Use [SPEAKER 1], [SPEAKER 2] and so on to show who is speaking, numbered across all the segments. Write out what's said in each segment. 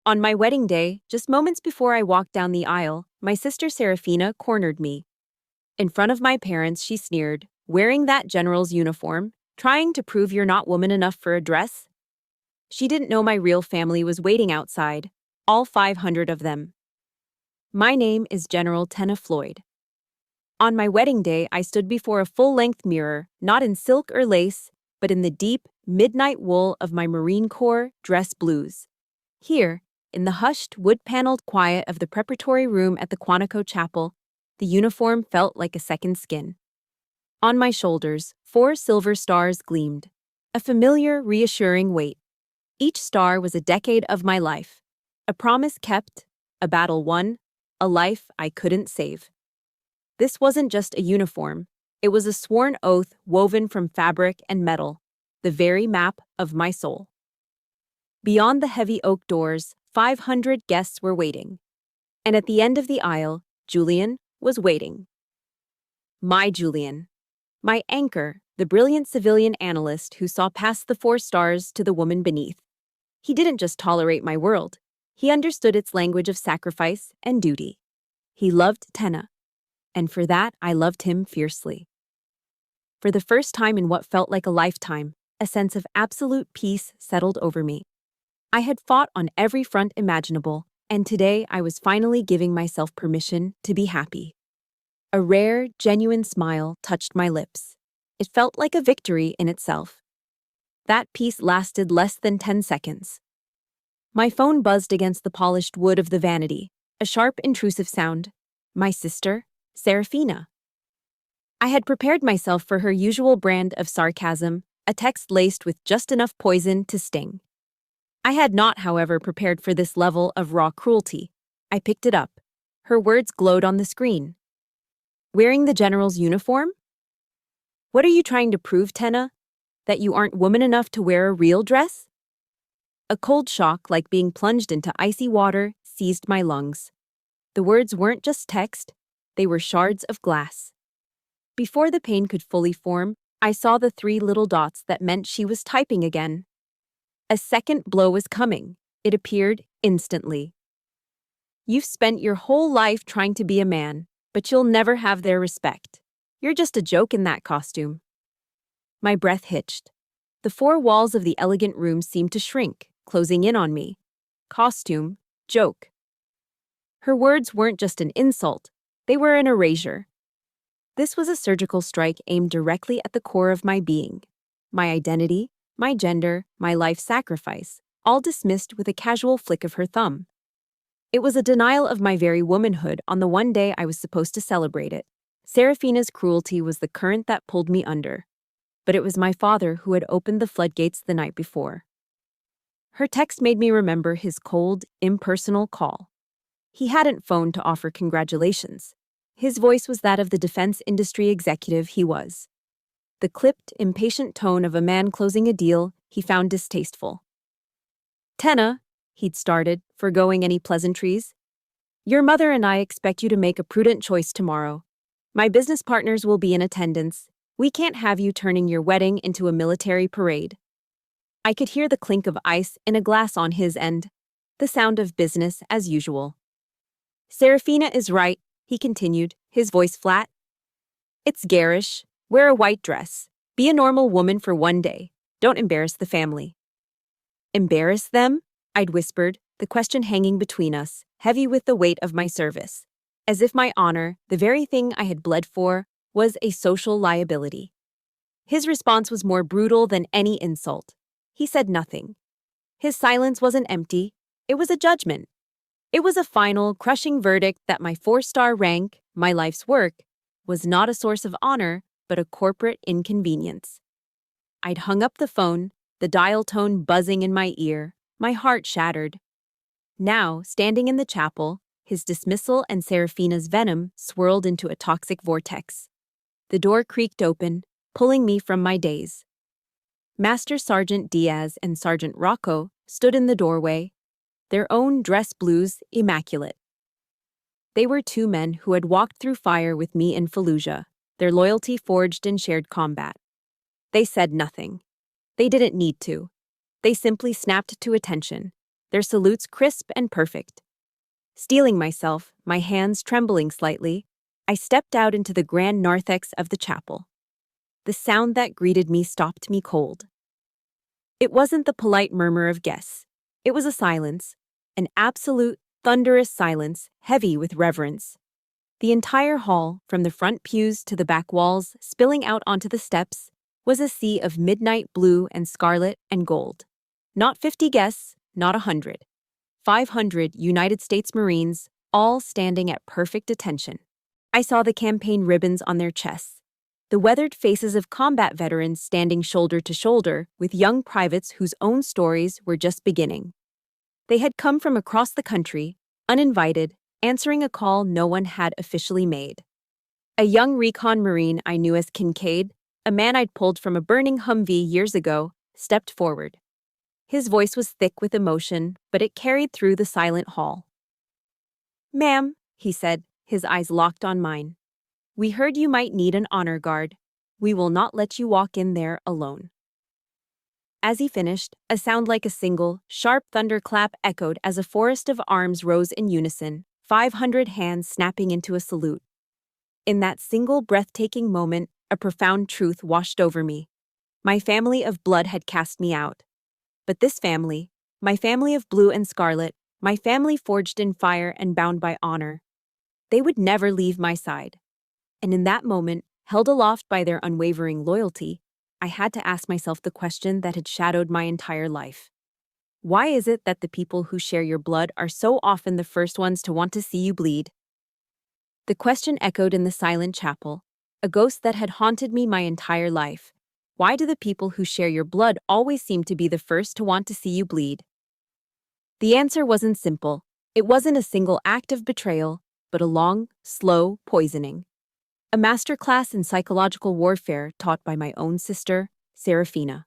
[SPEAKER 1] On my wedding day, just moments before I walked down the aisle, my sister Serafina cornered me. In front of my parents, she sneered, "Wearing that general's uniform? Trying to prove you're not woman enough for a dress?" She didn't know my real family was waiting outside, all 500 of them. My name is General Tenna Floyd. On my wedding day, I stood before a full-length mirror, not in silk or lace, but in the deep, midnight wool of my Marine Corps dress blues. Here, in the hushed, wood-paneled quiet of the preparatory room at the Quantico Chapel, the uniform felt like a second skin. On my shoulders, 4 silver stars gleamed, a familiar, reassuring weight. Each star was a decade of my life, a promise kept, a battle won, a life I couldn't save. This wasn't just a uniform, it was a sworn oath woven from fabric and metal, the very map of my soul. Beyond the heavy oak doors, 500 guests were waiting. And at the end of the aisle, Julian was waiting. My Julian. My anchor, the brilliant civilian analyst who saw past the 4 stars to the woman beneath. He didn't just tolerate my world. He understood its language of sacrifice and duty. He loved Tenna. And for that, I loved him fiercely. For the first time in what felt like a lifetime, a sense of absolute peace settled over me. I had fought on every front imaginable, and today I was finally giving myself permission to be happy. A rare, genuine smile touched my lips. It felt like a victory in itself. That peace lasted less than 10 seconds. My phone buzzed against the polished wood of the vanity, a sharp, intrusive sound. My sister, Serafina. I had prepared myself for her usual brand of sarcasm, a text laced with just enough poison to sting. I had not, however, prepared for this level of raw cruelty. I picked it up. Her words glowed on the screen. "Wearing the general's uniform? What are you trying to prove, Tenna? That you aren't woman enough to wear a real dress?" A cold shock, like being plunged into icy water, seized my lungs. The words weren't just text, they were shards of glass. Before the pain could fully form, I saw the 3 little dots that meant she was typing again. A second blow was coming. It appeared instantly. "You've spent your whole life trying to be a man, but you'll never have their respect. You're just a joke in that costume." My breath hitched. The 4 walls of the elegant room seemed to shrink, closing in on me. Costume, joke. Her words weren't just an insult, they were an erasure. This was a surgical strike aimed directly at the core of my being. My identity, my gender, my life sacrifice, all dismissed with a casual flick of her thumb. It was a denial of my very womanhood on the one day I was supposed to celebrate it. Serafina's cruelty was the current that pulled me under. But it was my father who had opened the floodgates the night before. Her text made me remember his cold, impersonal call. He hadn't phoned to offer congratulations. His voice was that of the defense industry executive he was. The clipped, impatient tone of a man closing a deal he found distasteful. "Tenna," he'd started, foregoing any pleasantries, "your mother and I expect you to make a prudent choice tomorrow. My business partners will be in attendance. We can't have you turning your wedding into a military parade." I could hear the clink of ice in a glass on his end, the sound of business as usual. "Serafina is right," he continued, his voice flat. "It's garish. Wear a white dress. Be a normal woman for one day. Don't embarrass the family." "Embarrass them?" I'd whispered, the question hanging between us, heavy with the weight of my service. As if my honor, the very thing I had bled for, was a social liability. His response was more brutal than any insult. He said nothing. His silence wasn't empty, it was a judgment. It was a final, crushing verdict that my 4-star rank, my life's work, was not a source of honor, but a corporate inconvenience. I'd hung up the phone, the dial tone buzzing in my ear, my heart shattered. Now, standing in the chapel, his dismissal and Serafina's venom swirled into a toxic vortex. The door creaked open, pulling me from my daze. Master Sergeant Diaz and Sergeant Rocco stood in the doorway, their own dress blues immaculate. They were 2 men who had walked through fire with me in Fallujah, their loyalty forged in shared combat. They said nothing. They didn't need to. They simply snapped to attention, their salutes crisp and perfect. Steeling myself, my hands trembling slightly, I stepped out into the grand narthex of the chapel. The sound that greeted me stopped me cold. It wasn't the polite murmur of guests. It was a silence, an absolute, thunderous silence, heavy with reverence. The entire hall, from the front pews to the back walls, spilling out onto the steps, was a sea of midnight blue and scarlet and gold. Not 50 guests, not 100. 500 United States Marines, all standing at perfect attention. I saw the campaign ribbons on their chests, the weathered faces of combat veterans standing shoulder to shoulder with young privates whose own stories were just beginning. They had come from across the country, uninvited, answering a call no one had officially made. A young recon Marine I knew as Kincaid, a man I'd pulled from a burning Humvee years ago, stepped forward. His voice was thick with emotion, but it carried through the silent hall. "Ma'am," he said, his eyes locked on mine. "We heard you might need an honor guard. We will not let you walk in there alone." As he finished, a sound like a single, sharp thunderclap echoed as a forest of arms rose in unison, 500 hands snapping into a salute. In that single breathtaking moment, a profound truth washed over me. My family of blood had cast me out. But this family, my family of blue and scarlet, my family forged in fire and bound by honor, they would never leave my side. And in that moment, held aloft by their unwavering loyalty, I had to ask myself the question that had shadowed my entire life. Why is it that the people who share your blood are so often the first ones to want to see you bleed? The question echoed in the silent chapel, a ghost that had haunted me my entire life. Why do the people who share your blood always seem to be the first to want to see you bleed? The answer wasn't simple. It wasn't a single act of betrayal, but a long, slow poisoning. A masterclass in psychological warfare taught by my own sister, Serafina.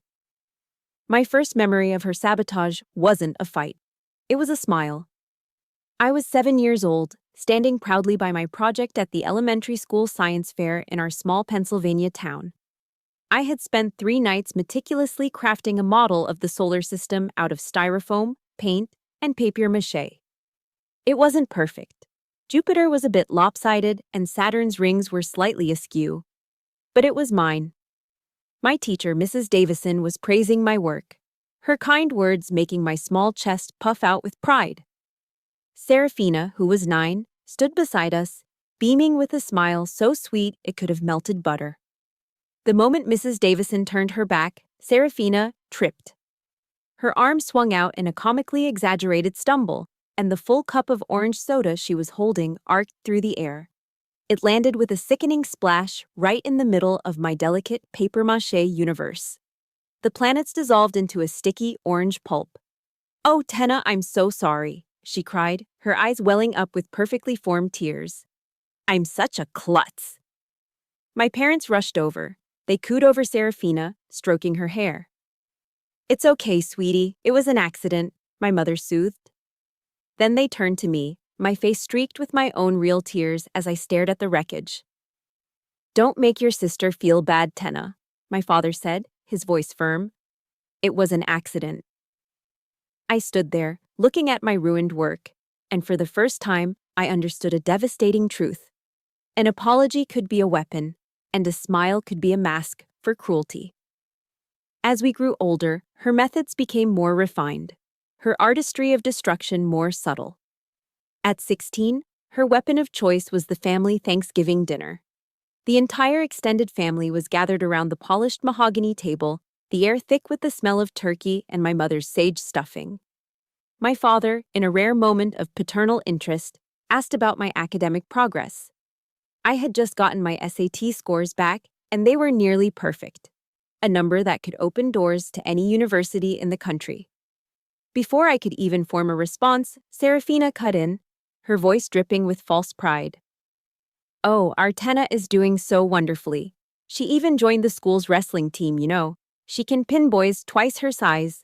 [SPEAKER 1] My first memory of her sabotage wasn't a fight. It was a smile. I was 7 years old, standing proudly by my project at the elementary school science fair in our small Pennsylvania town. I had spent 3 nights meticulously crafting a model of the solar system out of styrofoam, paint, and papier-mâché. It wasn't perfect. Jupiter was a bit lopsided and Saturn's rings were slightly askew. But it was mine. My teacher, Mrs. Davison, was praising my work, her kind words making my small chest puff out with pride. Serafina, who was 9, stood beside us, beaming with a smile so sweet it could have melted butter. The moment Mrs. Davison turned her back, Serafina tripped. Her arm swung out in a comically exaggerated stumble, and the full cup of orange soda she was holding arced through the air. It landed with a sickening splash right in the middle of my delicate papier-mâché universe. The planets dissolved into a sticky orange pulp. "Oh, Tenna, I'm so sorry," she cried, her eyes welling up with perfectly formed tears. "I'm such a klutz." My parents rushed over. They cooed over Serafina, stroking her hair. "It's okay, sweetie. It was an accident," my mother soothed. Then they turned to me, my face streaked with my own real tears as I stared at the wreckage. "Don't make your sister feel bad, Tenna," my father said, his voice firm. "It was an accident." I stood there, looking at my ruined work, and for the first time, I understood a devastating truth. An apology could be a weapon, and a smile could be a mask for cruelty. As we grew older, her methods became more refined, her artistry of destruction more subtle. At 16, her weapon of choice was the family Thanksgiving dinner. The entire extended family was gathered around the polished mahogany table, the air thick with the smell of turkey and my mother's sage stuffing. My father, in a rare moment of paternal interest, asked about my academic progress. I had just gotten my SAT scores back, and they were nearly perfect, a number that could open doors to any university in the country. Before I could even form a response, Serafina cut in, her voice dripping with false pride. "Oh, our Tenna is doing so wonderfully. She even joined the school's wrestling team, you know. She can pin boys twice her size."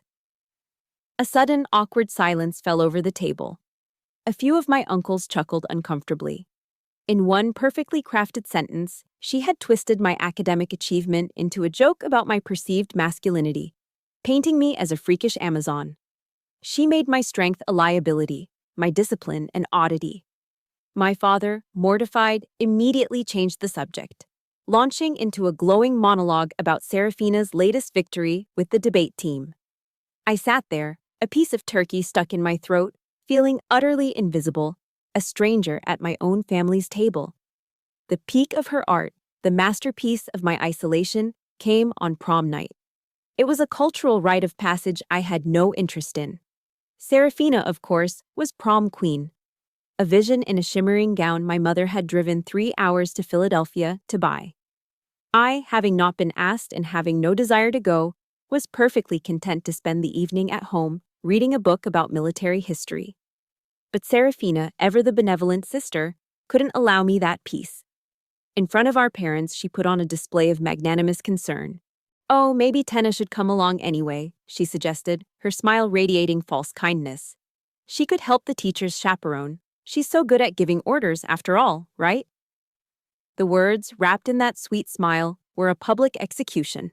[SPEAKER 1] A sudden, awkward silence fell over the table. A few of my uncles chuckled uncomfortably. In one perfectly crafted sentence, she had twisted my academic achievement into a joke about my perceived masculinity, painting me as a freakish Amazon. She made my strength a liability, my discipline an oddity. My father, mortified, immediately changed the subject, launching into a glowing monologue about Serafina's latest victory with the debate team. I sat there, a piece of turkey stuck in my throat, feeling utterly invisible, a stranger at my own family's table. The peak of her art, the masterpiece of my isolation, came on prom night. It was a cultural rite of passage I had no interest in. Serafina, of course, was prom queen. A vision in a shimmering gown my mother had driven 3 hours to Philadelphia to buy. I, having not been asked and having no desire to go, was perfectly content to spend the evening at home reading a book about military history. But Serafina, ever the benevolent sister, couldn't allow me that peace. In front of our parents, she put on a display of magnanimous concern. "Oh, maybe Tenna should come along anyway," she suggested, her smile radiating false kindness. "She could help the teacher's chaperone. She's so good at giving orders, after all, right?" The words, wrapped in that sweet smile, were a public execution.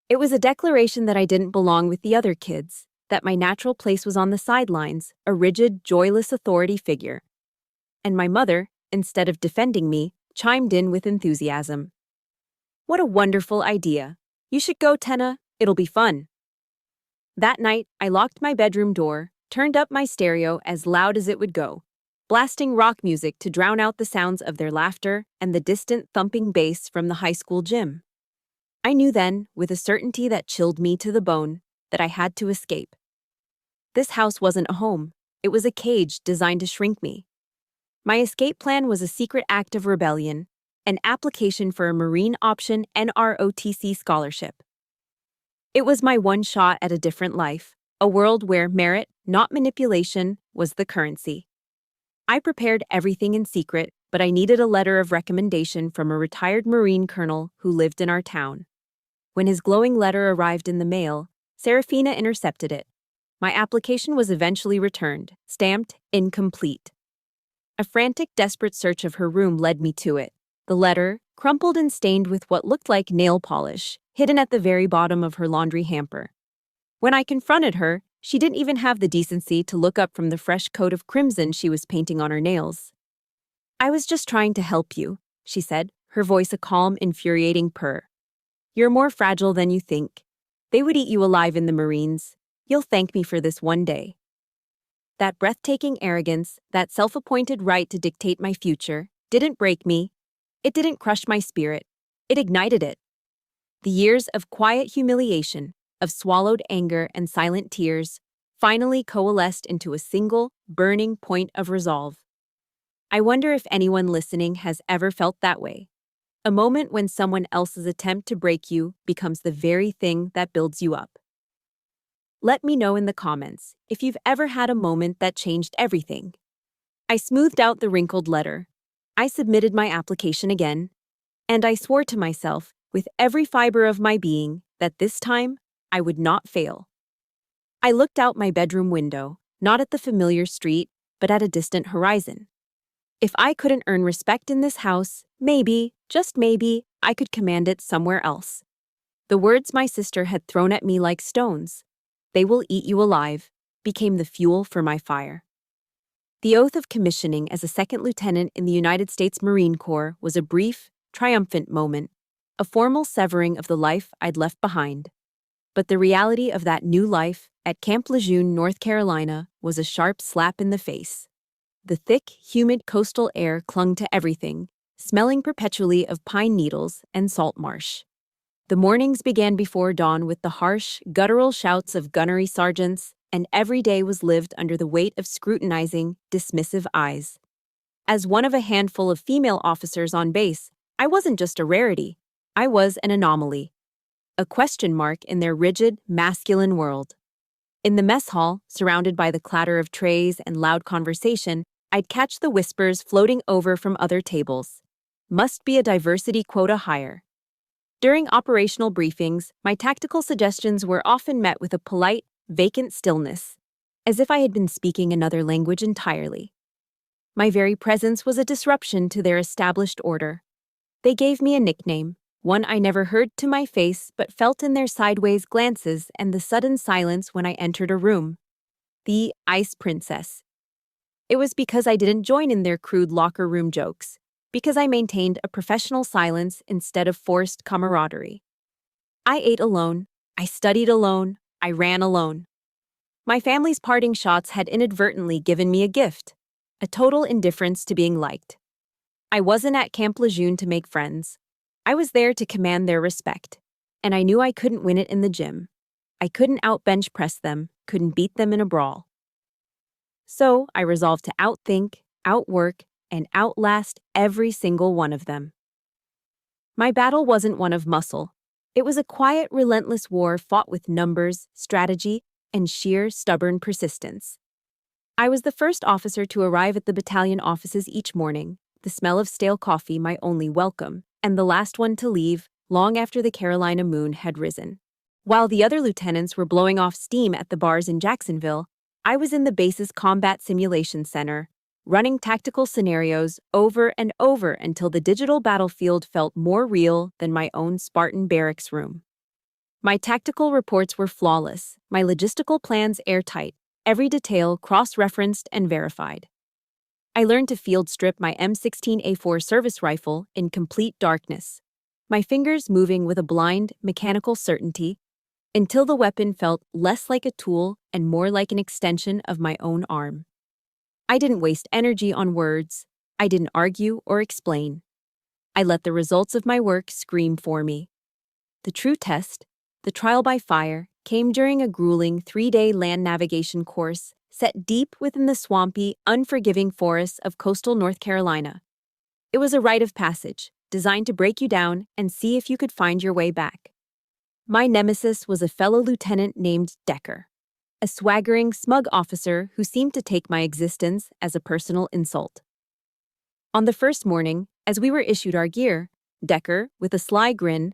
[SPEAKER 1] It was a declaration that I didn't belong with the other kids, that my natural place was on the sidelines, a rigid, joyless authority figure. And my mother, instead of defending me, chimed in with enthusiasm. "What a wonderful idea. You should go, Tenna. It'll be fun." That night, I locked my bedroom door, turned up my stereo as loud as it would go, blasting rock music to drown out the sounds of their laughter and the distant thumping bass from the high school gym. I knew then, with a certainty that chilled me to the bone, that I had to escape. This house wasn't a home. It was a cage designed to shrink me. My escape plan was a secret act of rebellion, an application for a Marine Option NROTC scholarship. It was my one shot at a different life, a world where merit, not manipulation, was the currency. I prepared everything in secret, but I needed a letter of recommendation from a retired Marine colonel who lived in our town. When his glowing letter arrived in the mail, Serafina intercepted it. My application was eventually returned, stamped incomplete. A frantic, desperate search of her room led me to it. The letter, crumpled and stained with what looked like nail polish, hidden at the very bottom of her laundry hamper. When I confronted her, she didn't even have the decency to look up from the fresh coat of crimson she was painting on her nails. "I was just trying to help you," she said, her voice a calm, infuriating purr. "You're more fragile than you think. They would eat you alive in the Marines. You'll thank me for this one day." That breathtaking arrogance, that self-appointed right to dictate my future, didn't break me. It didn't crush my spirit. It ignited it. The years of quiet humiliation, of swallowed anger and silent tears, finally coalesced into a single, burning point of resolve. I wonder if anyone listening has ever felt that way. A moment when someone else's attempt to break you becomes the very thing that builds you up. Let me know in the comments if you've ever had a moment that changed everything. I smoothed out the wrinkled letter. I submitted my application again, and I swore to myself, with every fiber of my being, that this time I would not fail. I looked out my bedroom window, not at the familiar street, but at a distant horizon. If I couldn't earn respect in this house, maybe, just maybe, I could command it somewhere else. The words my sister had thrown at me like stones, "They will eat you alive," became the fuel for my fire. The oath of commissioning as a second lieutenant in the United States Marine Corps was a brief, triumphant moment, a formal severing of the life I'd left behind. But the reality of that new life at Camp Lejeune, North Carolina, was a sharp slap in the face. The thick, humid coastal air clung to everything, smelling perpetually of pine needles and salt marsh. The mornings began before dawn with the harsh, guttural shouts of gunnery sergeants, and every day was lived under the weight of scrutinizing, dismissive eyes. As one of a handful of female officers on base, I wasn't just a rarity. I was an anomaly. A question mark in their rigid, masculine world. In the mess hall, surrounded by the clatter of trays and loud conversation, I'd catch the whispers floating over from other tables. "Must be a diversity quota higher." During operational briefings, my tactical suggestions were often met with a polite, vacant stillness, as if I had been speaking another language entirely. My very presence was a disruption to their established order. They gave me a nickname, One I never heard to my face but felt in their sideways glances and the sudden silence when I entered a room. The Ice Princess. It was because I didn't join in their crude locker room jokes, because I maintained a professional silence instead of forced camaraderie. I ate alone, I studied alone, I ran alone. My family's parting shots had inadvertently given me a gift, a total indifference to being liked. I wasn't at Camp Lejeune to make friends. I was there to command their respect, and I knew I couldn't win it in the gym. I couldn't outbench press them, couldn't beat them in a brawl. So I resolved to outthink, outwork, and outlast every single one of them. My battle wasn't one of muscle. It was a quiet, relentless war fought with numbers, strategy, and sheer, stubborn persistence. I was the first officer to arrive at the battalion offices each morning, the smell of stale coffee my only welcome, and the last one to leave, long after the Carolina moon had risen. While the other lieutenants were blowing off steam at the bars in Jacksonville, I was in the base's combat simulation center, running tactical scenarios over and over until the digital battlefield felt more real than my own Spartan barracks room. My tactical reports were flawless, my logistical plans airtight, every detail cross-referenced and verified. I learned to field strip my M16A4 service rifle in complete darkness, my fingers moving with a blind, mechanical certainty, until the weapon felt less like a tool and more like an extension of my own arm. I didn't waste energy on words. I didn't argue or explain. I let the results of my work scream for me. The true test, the trial by fire, came during a grueling 3-day land navigation course set deep within the swampy, unforgiving forests of coastal North Carolina. It was a rite of passage, designed to break you down and see if you could find your way back. My nemesis was a fellow lieutenant named Decker, a swaggering, smug officer who seemed to take my existence as a personal insult. On the first morning, as we were issued our gear, Decker, with a sly grin,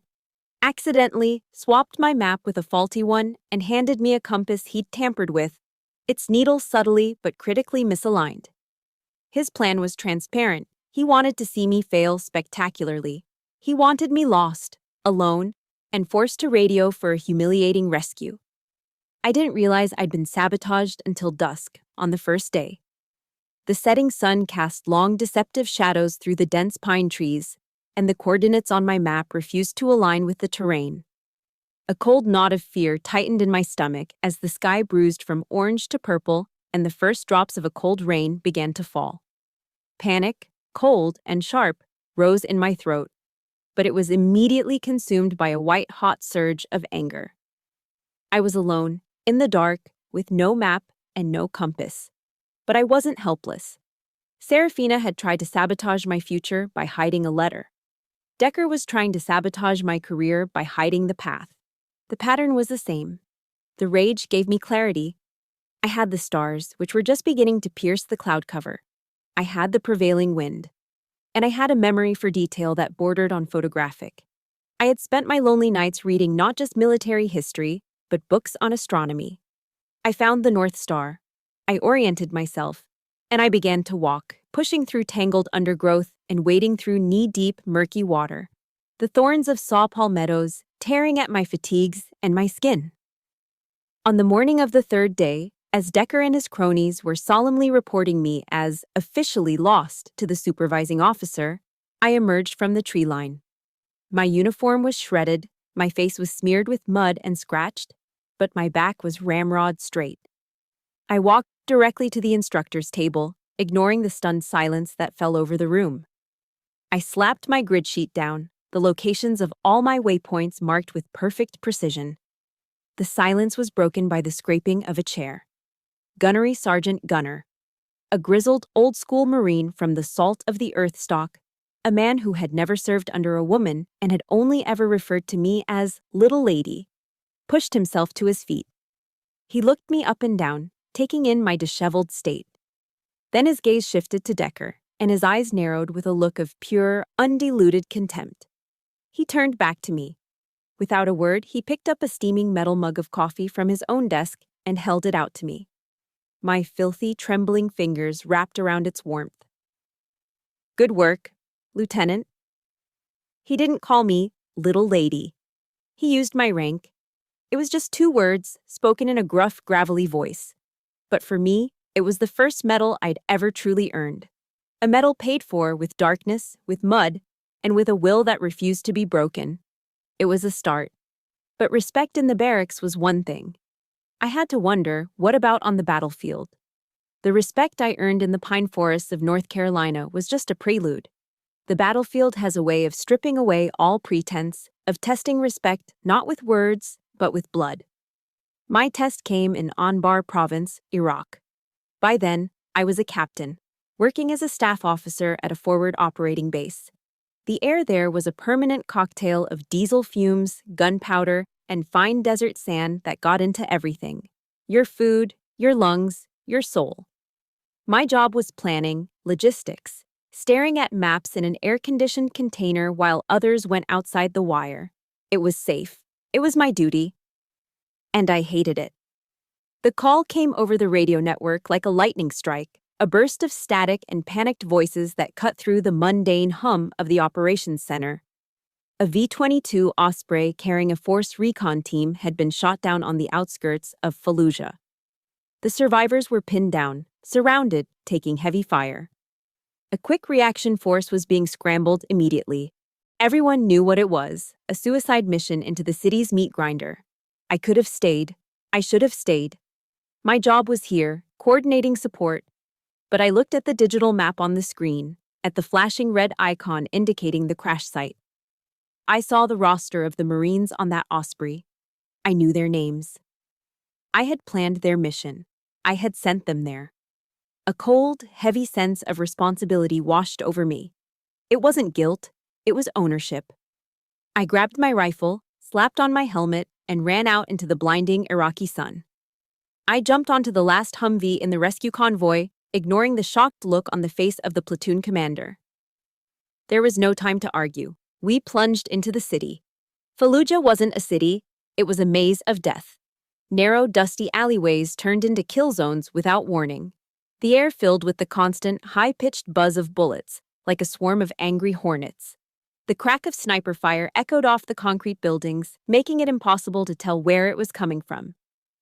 [SPEAKER 1] accidentally swapped my map with a faulty one and handed me a compass he'd tampered with, its needle subtly but critically misaligned. His plan was transparent. He wanted to see me fail spectacularly. He wanted me lost, alone, and forced to radio for a humiliating rescue. I didn't realize I'd been sabotaged until dusk on the first day. The setting sun cast long, deceptive shadows through the dense pine trees, and the coordinates on my map refused to align with the terrain. A cold knot of fear tightened in my stomach as the sky bruised from orange to purple and the first drops of a cold rain began to fall. Panic, cold and sharp, rose in my throat, but it was immediately consumed by a white-hot surge of anger. I was alone, in the dark, with no map and no compass. But I wasn't helpless. Serafina had tried to sabotage my future by hiding a letter. Decker was trying to sabotage my career by hiding the path. The pattern was the same. The rage gave me clarity. I had the stars, which were just beginning to pierce the cloud cover. I had the prevailing wind. And I had a memory for detail that bordered on photographic. I had spent my lonely nights reading not just military history, but books on astronomy. I found the North Star. I oriented myself, and I began to walk, pushing through tangled undergrowth and wading through knee-deep, murky water. The thorns of saw palmettos tearing at my fatigues and my skin. On the morning of the third day, as Decker and his cronies were solemnly reporting me as officially lost to the supervising officer, I emerged from the tree line. My uniform was shredded, my face was smeared with mud and scratched, but my back was ramrod straight. I walked directly to the instructor's table, ignoring the stunned silence that fell over the room. I slapped my grid sheet down, the locations of all my waypoints marked with perfect precision. The silence was broken by the scraping of a chair. Gunnery Sergeant Gunner, a grizzled, old-school Marine from the salt of the earth stock, a man who had never served under a woman and had only ever referred to me as Little Lady, pushed himself to his feet. He looked me up and down, taking in my disheveled state. Then his gaze shifted to Decker, and his eyes narrowed with a look of pure, undiluted contempt. He turned back to me. Without a word, he picked up a steaming metal mug of coffee from his own desk and held it out to me. My filthy, trembling fingers wrapped around its warmth. "Good work, Lieutenant." He didn't call me little lady. He used my rank. It was just 2 words, spoken in a gruff, gravelly voice. But for me, it was the first medal I'd ever truly earned. A medal paid for with darkness, with mud, and with a will that refused to be broken. It was a start. But respect in the barracks was one thing. I had to wonder, what about on the battlefield? The respect I earned in the pine forests of North Carolina was just a prelude. The battlefield has a way of stripping away all pretense, of testing respect not with words, but with blood. My test came in Anbar Province, Iraq. By then, I was a captain, working as a staff officer at a forward operating base. The air there was a permanent cocktail of diesel fumes, gunpowder, and fine desert sand that got into everything. Your food, your lungs, your soul. My job was planning, logistics, staring at maps in an air-conditioned container while others went outside the wire. It was safe. It was my duty. And I hated it. The call came over the radio network like a lightning strike, a burst of static and panicked voices that cut through the mundane hum of the operations center. A V-22 Osprey carrying a force recon team had been shot down on the outskirts of Fallujah. The survivors were pinned down, surrounded, taking heavy fire. A quick reaction force was being scrambled immediately. Everyone knew what it was, a suicide mission into the city's meat grinder. I could have stayed. I should have stayed. My job was here, coordinating support. But I looked at the digital map on the screen, at the flashing red icon indicating the crash site. I saw the roster of the Marines on that Osprey. I knew their names. I had planned their mission. I had sent them there. A cold, heavy sense of responsibility washed over me. It wasn't guilt, it was ownership. I grabbed my rifle, slapped on my helmet, and ran out into the blinding Iraqi sun. I jumped onto the last Humvee in the rescue convoy, ignoring the shocked look on the face of the platoon commander. There was no time to argue. We plunged into the city. Fallujah wasn't a city, it was a maze of death. Narrow, dusty alleyways turned into kill zones without warning. The air filled with the constant, high-pitched buzz of bullets, like a swarm of angry hornets. The crack of sniper fire echoed off the concrete buildings, making it impossible to tell where it was coming from.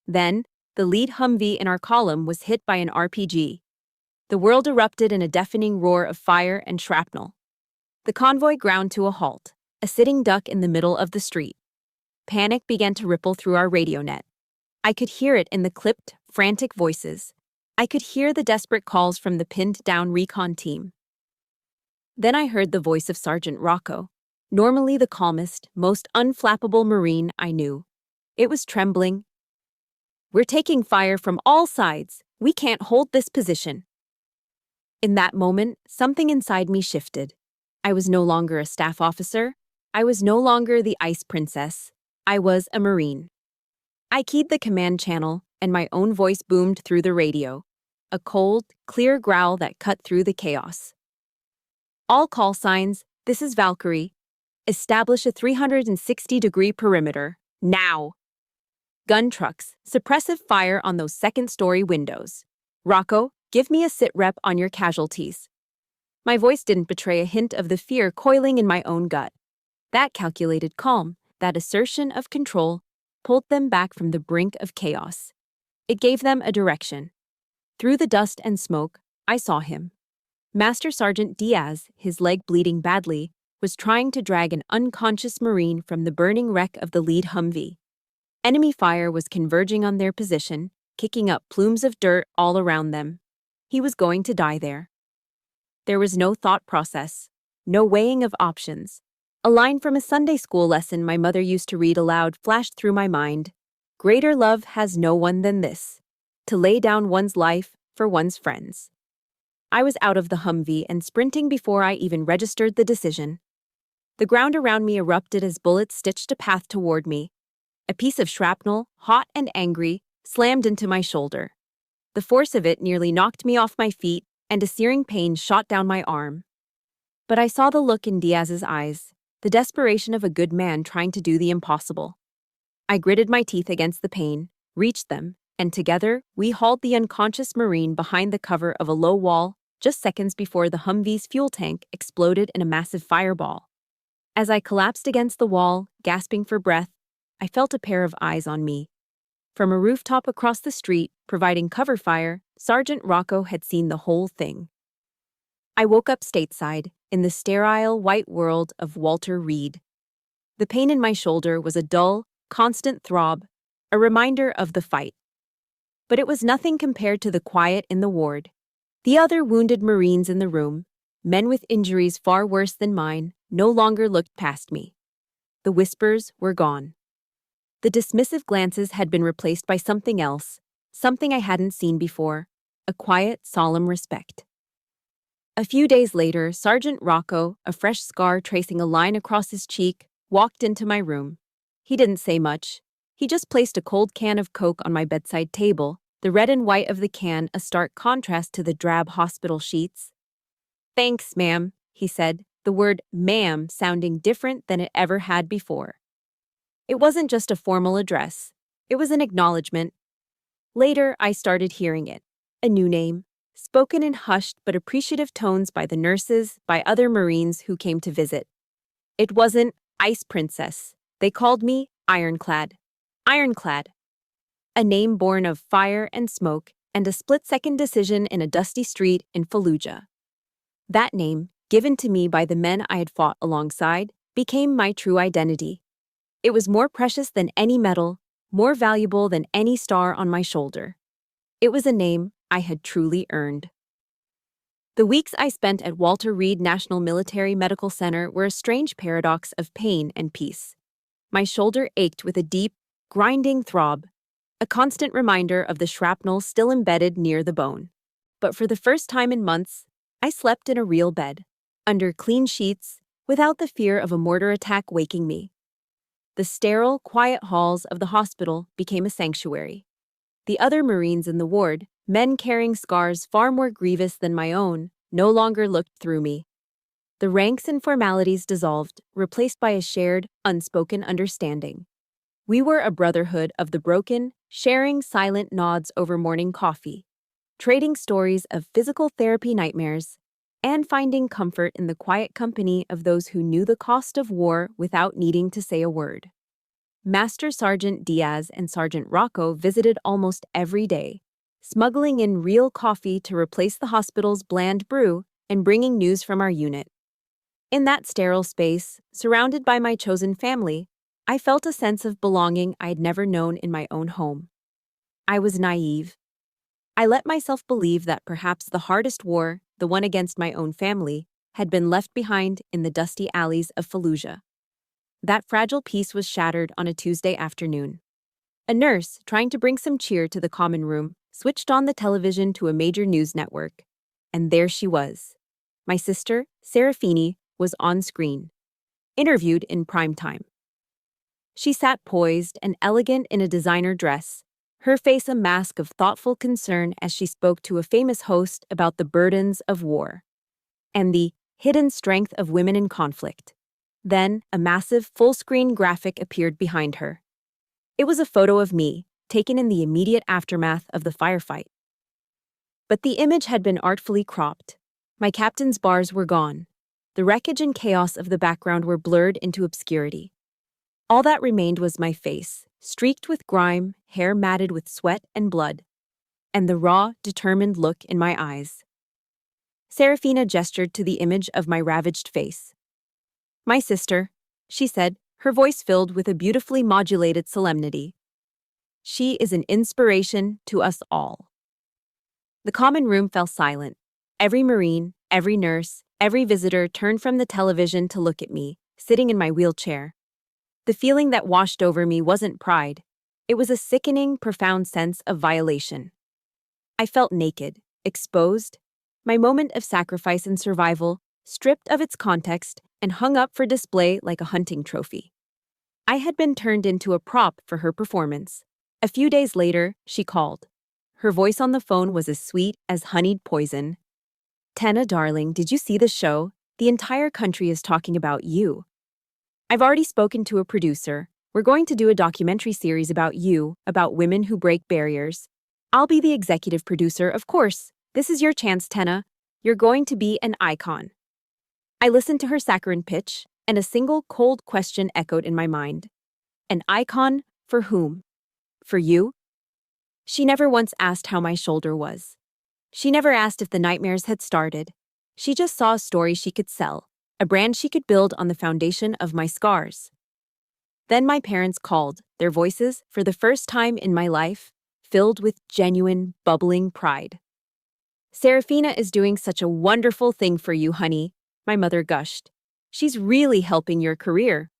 [SPEAKER 1] Then, the lead Humvee in our column was hit by an RPG. The world erupted in a deafening roar of fire and shrapnel. The convoy ground to a halt, a sitting duck in the middle of the street. Panic began to ripple through our radio net. I could hear it in the clipped, frantic voices. I could hear the desperate calls from the pinned-down recon team. Then I heard the voice of Sergeant Rocco, normally the calmest, most unflappable Marine I knew. It was trembling. "We're taking fire from all sides. We can't hold this position." In that moment, something inside me shifted. I was no longer a staff officer. I was no longer the ice princess. I was a Marine. I keyed the command channel, and my own voice boomed through the radio. A cold, clear growl that cut through the chaos. "All call signs, this is Valkyrie. Establish a 360-degree perimeter. Now!" Gun trucks, suppressive fire on those second-story windows. "Rocco, give me a sit rep on your casualties." My voice didn't betray a hint of the fear coiling in my own gut. That calculated calm, that assertion of control, pulled them back from the brink of chaos. It gave them a direction. Through the dust and smoke, I saw him. Master Sergeant Diaz, his leg bleeding badly, was trying to drag an unconscious Marine from the burning wreck of the lead Humvee. Enemy fire was converging on their position, kicking up plumes of dirt all around them. He was going to die there. There was no thought process, no weighing of options. A line from a Sunday school lesson my mother used to read aloud flashed through my mind. "Greater love has no one than this, to lay down one's life for one's friends." I was out of the Humvee and sprinting before I even registered the decision. The ground around me erupted as bullets stitched a path toward me. A piece of shrapnel, hot and angry, slammed into my shoulder. The force of it nearly knocked me off my feet, and a searing pain shot down my arm. But I saw the look in Diaz's eyes, the desperation of a good man trying to do the impossible. I gritted my teeth against the pain, reached them, and together we hauled the unconscious Marine behind the cover of a low wall just seconds before the Humvee's fuel tank exploded in a massive fireball. As I collapsed against the wall, gasping for breath, I felt a pair of eyes on me. From a rooftop across the street, providing cover fire, Sergeant Rocco had seen the whole thing. I woke up stateside, in the sterile, white world of Walter Reed. The pain in my shoulder was a dull, constant throb, a reminder of the fight. But it was nothing compared to the quiet in the ward. The other wounded Marines in the room, men with injuries far worse than mine, no longer looked past me. The whispers were gone. The dismissive glances had been replaced by something else, something I hadn't seen before, a quiet, solemn respect. A few days later, Sergeant Rocco, a fresh scar tracing a line across his cheek, walked into my room. He didn't say much. He just placed a cold can of Coke on my bedside table, the red and white of the can a stark contrast to the drab hospital sheets. "Thanks, ma'am," he said, the word ma'am sounding different than it ever had before. It wasn't just a formal address. It was an acknowledgement. Later, I started hearing it. A new name, spoken in hushed but appreciative tones by the nurses, by other Marines who came to visit. It wasn't Ice Princess. They called me Ironclad. Ironclad. A name born of fire and smoke and a split-second decision in a dusty street in Fallujah. That name, given to me by the men I had fought alongside, became my true identity. It was more precious than any medal, more valuable than any star on my shoulder. It was a name I had truly earned. The weeks I spent at Walter Reed National Military Medical Center were a strange paradox of pain and peace. My shoulder ached with a deep, grinding throb, a constant reminder of the shrapnel still embedded near the bone. But for the first time in months, I slept in a real bed, under clean sheets, without the fear of a mortar attack waking me. The sterile, quiet halls of the hospital became a sanctuary. The other Marines in the ward, men carrying scars far more grievous than my own, no longer looked through me. The ranks and formalities dissolved, replaced by a shared, unspoken understanding. We were a brotherhood of the broken, sharing silent nods over morning coffee, trading stories of physical therapy nightmares, and finding comfort in the quiet company of those who knew the cost of war without needing to say a word. Master Sergeant Diaz and Sergeant Rocco visited almost every day, smuggling in real coffee to replace the hospital's bland brew and bringing news from our unit. In that sterile space, surrounded by my chosen family, I felt a sense of belonging I had never known in my own home. I was naive. I let myself believe that perhaps the hardest war, the one against my own family, had been left behind in the dusty alleys of Fallujah. That fragile peace was shattered on a Tuesday afternoon. A nurse, trying to bring some cheer to the common room, switched on the television to a major news network. And there she was. My sister, Serafini, was on screen, interviewed in prime time. She sat poised and elegant in a designer dress, her face a mask of thoughtful concern as she spoke to a famous host about the burdens of war and the hidden strength of women in conflict. Then, a massive, full-screen graphic appeared behind her. It was a photo of me, taken in the immediate aftermath of the firefight. But the image had been artfully cropped. My captain's bars were gone. The wreckage and chaos of the background were blurred into obscurity. All that remained was my face, streaked with grime, hair matted with sweat and blood, and the raw, determined look in my eyes. Serafina gestured to the image of my ravaged face. "My sister," she said, her voice filled with a beautifully modulated solemnity. "She is an inspiration to us all." The common room fell silent. Every Marine, every nurse, every visitor turned from the television to look at me, sitting in my wheelchair. The feeling that washed over me wasn't pride. It was a sickening, profound sense of violation. I felt naked, exposed, my moment of sacrifice and survival, stripped of its context and hung up for display like a hunting trophy. I had been turned into a prop for her performance. A few days later, she called. Her voice on the phone was as sweet as honeyed poison. "Tenna, darling, did you see the show? The entire country is talking about you. I've already spoken to a producer. We're going to do a documentary series about you, about women who break barriers. I'll be the executive producer, of course. This is your chance, Tenna. You're going to be an icon." I listened to her saccharine pitch, and a single cold question echoed in my mind. An icon for whom? For you? She never once asked how my shoulder was. She never asked if the nightmares had started. She just saw a story she could sell, a brand she could build on the foundation of my scars. Then my parents called, their voices, for the first time in my life, filled with genuine, bubbling pride. Serafina is doing such a wonderful thing for you, honey, my mother gushed. She's really helping your career.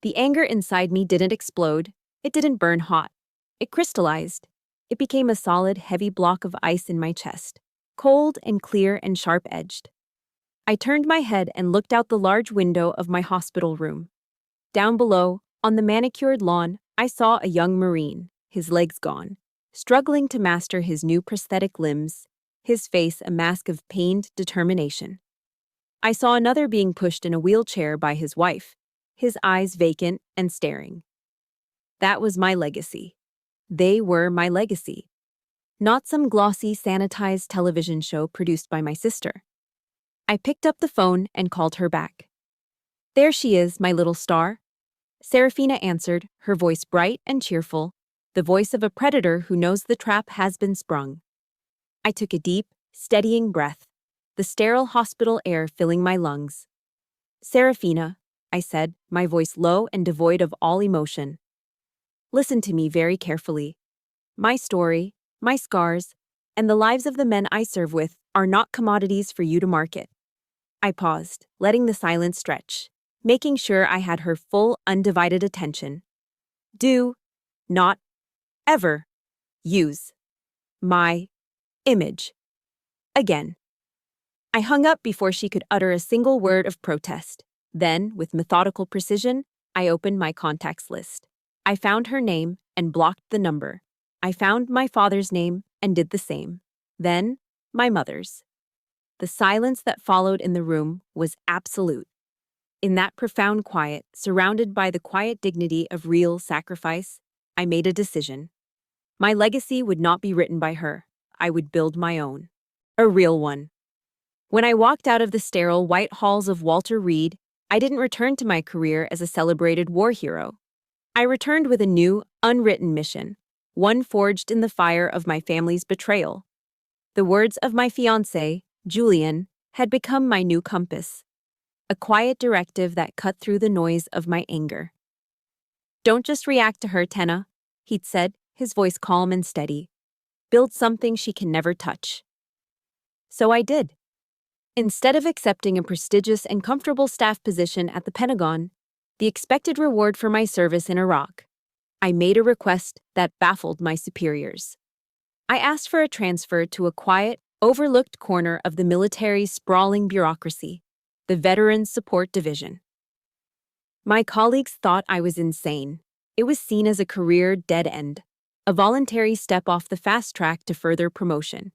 [SPEAKER 1] The anger inside me didn't explode. It didn't burn hot. It crystallized. It became a solid, heavy block of ice in my chest, cold and clear and sharp-edged. I turned my head and looked out the large window of my hospital room. Down below, on the manicured lawn, I saw a young Marine, his legs gone, struggling to master his new prosthetic limbs, his face a mask of pained determination. I saw another being pushed in a wheelchair by his wife, his eyes vacant and staring. That was my legacy. They were my legacy. Not some glossy, sanitized television show produced by my sister. I picked up the phone and called her back. There she is, my little star. Serafina answered, her voice bright and cheerful, the voice of a predator who knows the trap has been sprung. I took a deep, steadying breath, the sterile hospital air filling my lungs. Serafina, I said, my voice low and devoid of all emotion. Listen to me very carefully. My story, my scars, and the lives of the men I serve with are not commodities for you to market. I paused, letting the silence stretch, making sure I had her full, undivided attention. Do not ever use my image again. I hung up before she could utter a single word of protest. Then, with methodical precision, I opened my contacts list. I found her name and blocked the number. I found my father's name and did the same. Then, my mother's. The silence that followed in the room was absolute. In that profound quiet, surrounded by the quiet dignity of real sacrifice, I made a decision. My legacy would not be written by her. I would build my own. A real one. When I walked out of the sterile white halls of Walter Reed, I didn't return to my career as a celebrated war hero. I returned with a new, unwritten mission, one forged in the fire of my family's betrayal. The words of my fiancé, Julian, had become my new compass, a quiet directive that cut through the noise of my anger. Don't just react to her, Tenna, he'd said, his voice calm and steady. Build something she can never touch. So I did. Instead of accepting a prestigious and comfortable staff position at the Pentagon, the expected reward for my service in Iraq, I made a request that baffled my superiors. I asked for a transfer to a quiet, overlooked corner of the military's sprawling bureaucracy, the Veterans Support Division. My colleagues thought I was insane. It was seen as a career dead end, a voluntary step off the fast track to further promotion.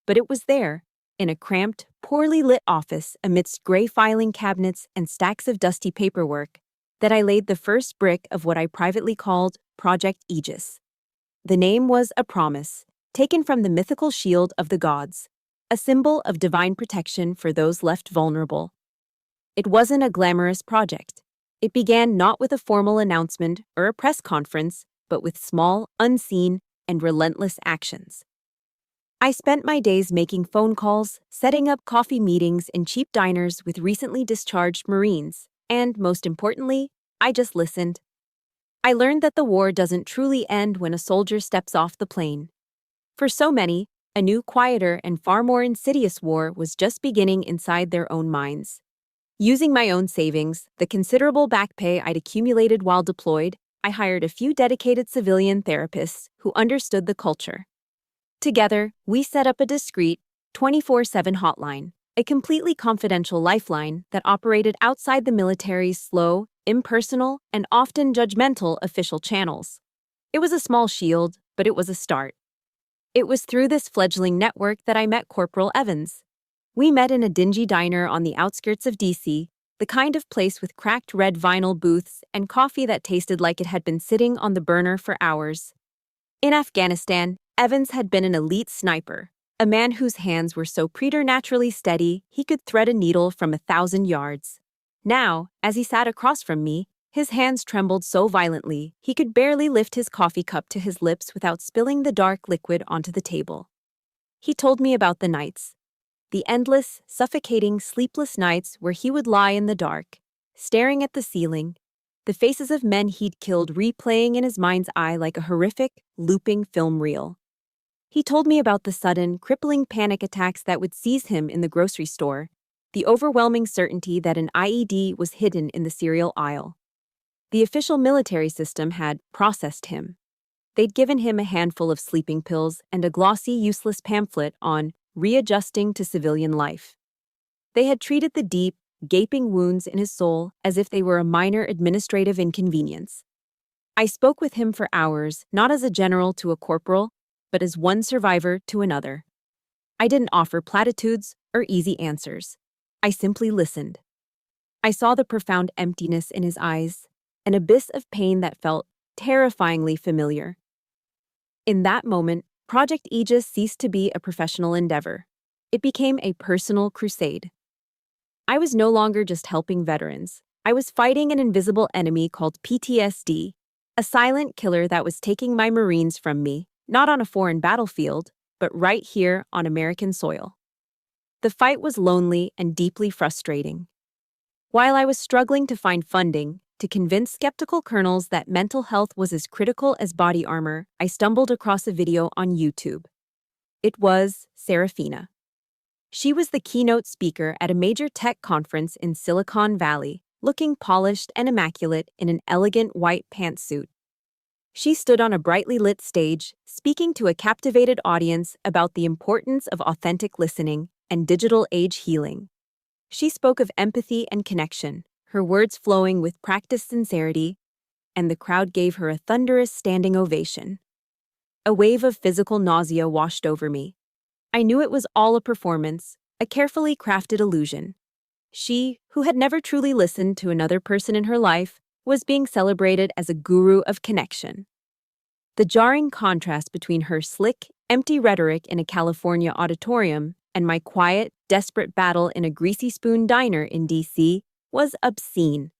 [SPEAKER 1] But it was there, in a cramped, poorly lit office amidst gray filing cabinets and stacks of dusty paperwork, that I laid the first brick of what I privately called Project Aegis. The name was a promise, taken from the mythical shield of the gods, a symbol of divine protection for those left vulnerable. It wasn't a glamorous project. It began not with a formal announcement or a press conference, but with small, unseen, and relentless actions. I spent my days making phone calls, setting up coffee meetings in cheap diners with recently discharged Marines, and, most importantly, I just listened. I learned that the war doesn't truly end when a soldier steps off the plane. For so many, a new, quieter, and far more insidious war was just beginning inside their own minds. Using my own savings, the considerable back pay I'd accumulated while deployed, I hired a few dedicated civilian therapists who understood the culture. Together, we set up a discreet, 24/7 hotline, a completely confidential lifeline that operated outside the military's slow, impersonal, and often judgmental official channels. It was a small shield, but it was a start. It was through this fledgling network that I met Corporal Evans. We met in a dingy diner on the outskirts of D.C., the kind of place with cracked red vinyl booths and coffee that tasted like it had been sitting on the burner for hours. In Afghanistan, Evans had been an elite sniper, a man whose hands were so preternaturally steady he could thread a needle from 1,000 yards. Now, as he sat across from me, his hands trembled so violently he could barely lift his coffee cup to his lips without spilling the dark liquid onto the table. He told me about the nights, the endless, suffocating, sleepless nights where he would lie in the dark, staring at the ceiling, the faces of men he'd killed replaying in his mind's eye like a horrific, looping film reel. He told me about the sudden, crippling panic attacks that would seize him in the grocery store, the overwhelming certainty that an IED was hidden in the cereal aisle. The official military system had processed him. They'd given him a handful of sleeping pills and a glossy, useless pamphlet on readjusting to civilian life. They had treated the deep, gaping wounds in his soul as if they were a minor administrative inconvenience. I spoke with him for hours, not as a general to a corporal, but as one survivor to another. I didn't offer platitudes or easy answers. I simply listened. I saw the profound emptiness in his eyes, an abyss of pain that felt terrifyingly familiar. In that moment, Project Aegis ceased to be a professional endeavor. It became a personal crusade. I was no longer just helping veterans. I was fighting an invisible enemy called PTSD, a silent killer that was taking my Marines from me, not on a foreign battlefield, but right here on American soil. The fight was lonely and deeply frustrating. While I was struggling to find funding, to convince skeptical colonels that mental health was as critical as body armor, I stumbled across a video on YouTube. It was Serafina. She was the keynote speaker at a major tech conference in Silicon Valley, looking polished and immaculate in an elegant white pantsuit. She stood on a brightly lit stage, speaking to a captivated audience about the importance of authentic listening and digital age healing. She spoke of empathy and connection, her words flowing with practiced sincerity, and the crowd gave her a thunderous standing ovation. A wave of physical nausea washed over me. I knew it was all a performance, a carefully crafted illusion. She, who had never truly listened to another person in her life, was being celebrated as a guru of connection. The jarring contrast between her slick, empty rhetoric in a California auditorium and my quiet, desperate battle in a greasy spoon diner in D.C. was obscene.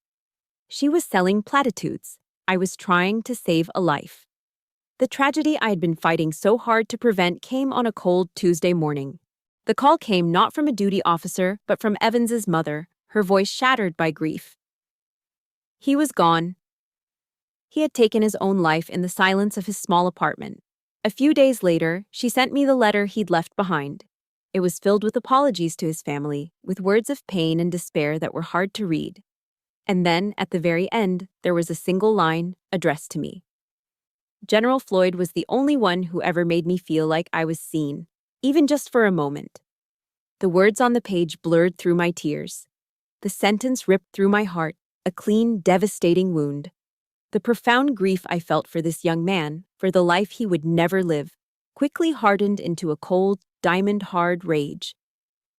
[SPEAKER 1] She was selling platitudes. I was trying to save a life. The tragedy I had been fighting so hard to prevent came on a cold Tuesday morning. The call came not from a duty officer, but from Evans's mother, her voice shattered by grief. He was gone. He had taken his own life in the silence of his small apartment. A few days later, she sent me the letter he'd left behind. It was filled with apologies to his family, with words of pain and despair that were hard to read. And then, at the very end, there was a single line addressed to me. General Floyd was the only one who ever made me feel like I was seen, even just for a moment. The words on the page blurred through my tears. The sentence ripped through my heart, a clean, devastating wound. The profound grief I felt for this young man, for the life he would never live, quickly hardened into a cold, diamond-hard rage.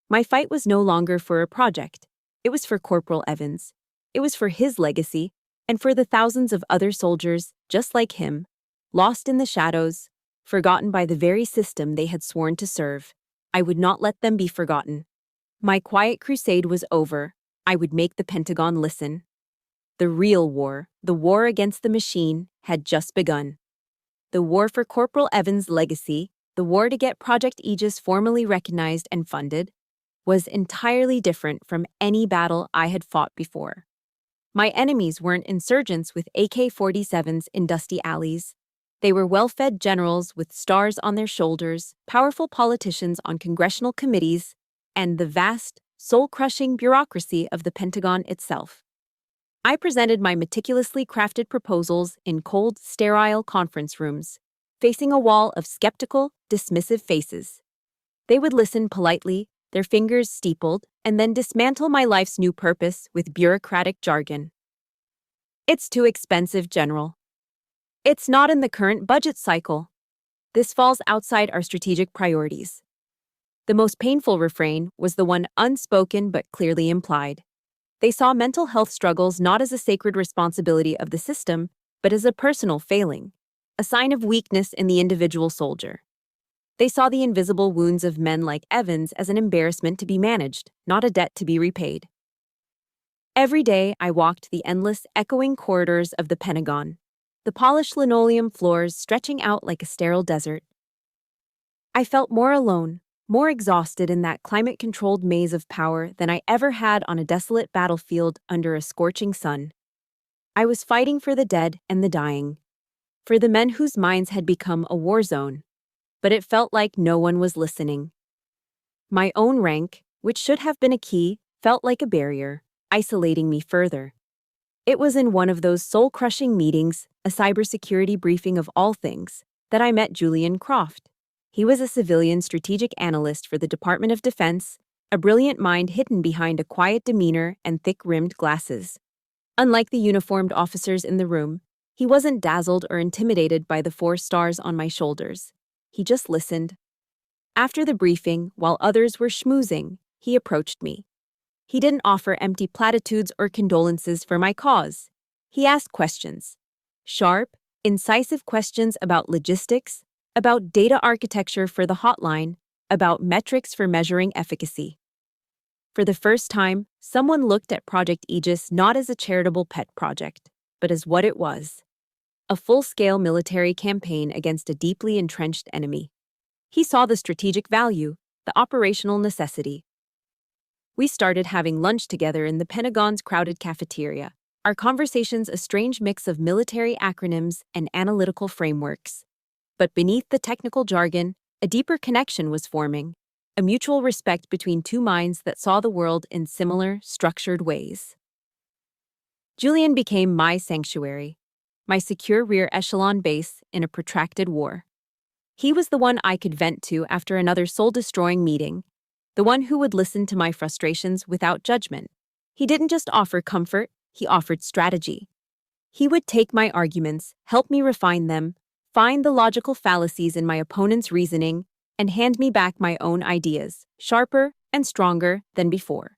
[SPEAKER 1] My fight was no longer for a project. It was for Corporal Evans. It was for his legacy, and for the thousands of other soldiers, just like him, lost in the shadows, forgotten by the very system they had sworn to serve. I would not let them be forgotten. My quiet crusade was over. I would make the Pentagon listen. The real war, the war against the machine, had just begun. The war for Corporal Evans' legacy, the war to get Project Aegis formally recognized and funded, was entirely different from any battle I had fought before. My enemies weren't insurgents with AK-47s in dusty alleys. They were well-fed generals with stars on their shoulders, powerful politicians on congressional committees, and the vast, soul-crushing bureaucracy of the Pentagon itself. I presented my meticulously crafted proposals in cold, sterile conference rooms, facing a wall of skeptical, dismissive faces. They would listen politely, their fingers steepled, and then dismantle my life's new purpose with bureaucratic jargon. It's too expensive, General. It's not in the current budget cycle. This falls outside our strategic priorities. The most painful refrain was the one unspoken but clearly implied. They saw mental health struggles not as a sacred responsibility of the system, but as a personal failing, a sign of weakness in the individual soldier. They saw the invisible wounds of men like Evans as an embarrassment to be managed, not a debt to be repaid. Every day, I walked the endless, echoing corridors of the Pentagon, the polished linoleum floors stretching out like a sterile desert. I felt more alone, more exhausted in that climate-controlled maze of power than I ever had on a desolate battlefield under a scorching sun. I was fighting for the dead and the dying, for the men whose minds had become a war zone, but it felt like no one was listening. My own rank, which should have been a key, felt like a barrier, isolating me further. It was in one of those soul-crushing meetings, a cybersecurity briefing of all things, that I met Julian Croft. He was a civilian strategic analyst for the Department of Defense, a brilliant mind hidden behind a quiet demeanor and thick-rimmed glasses. Unlike the uniformed officers in the room, he wasn't dazzled or intimidated by the 4 stars on my shoulders. He just listened. After the briefing, while others were schmoozing, he approached me. He didn't offer empty platitudes or condolences for my cause. He asked questions. Sharp, incisive questions about logistics, about data architecture for the hotline, about metrics for measuring efficacy. For the first time, someone looked at Project Aegis not as a charitable pet project, but as what it was: a full-scale military campaign against a deeply entrenched enemy. He saw the strategic value, the operational necessity. We started having lunch together in the Pentagon's crowded cafeteria, our conversations a strange mix of military acronyms and analytical frameworks. But beneath the technical jargon, a deeper connection was forming, a mutual respect between 2 minds that saw the world in similar, structured ways. Julian became my sanctuary, my secure rear echelon base in a protracted war. He was the one I could vent to after another soul-destroying meeting, the one who would listen to my frustrations without judgment. He didn't just offer comfort, he offered strategy. He would take my arguments, help me refine them, find the logical fallacies in my opponent's reasoning, and hand me back my own ideas, sharper and stronger than before.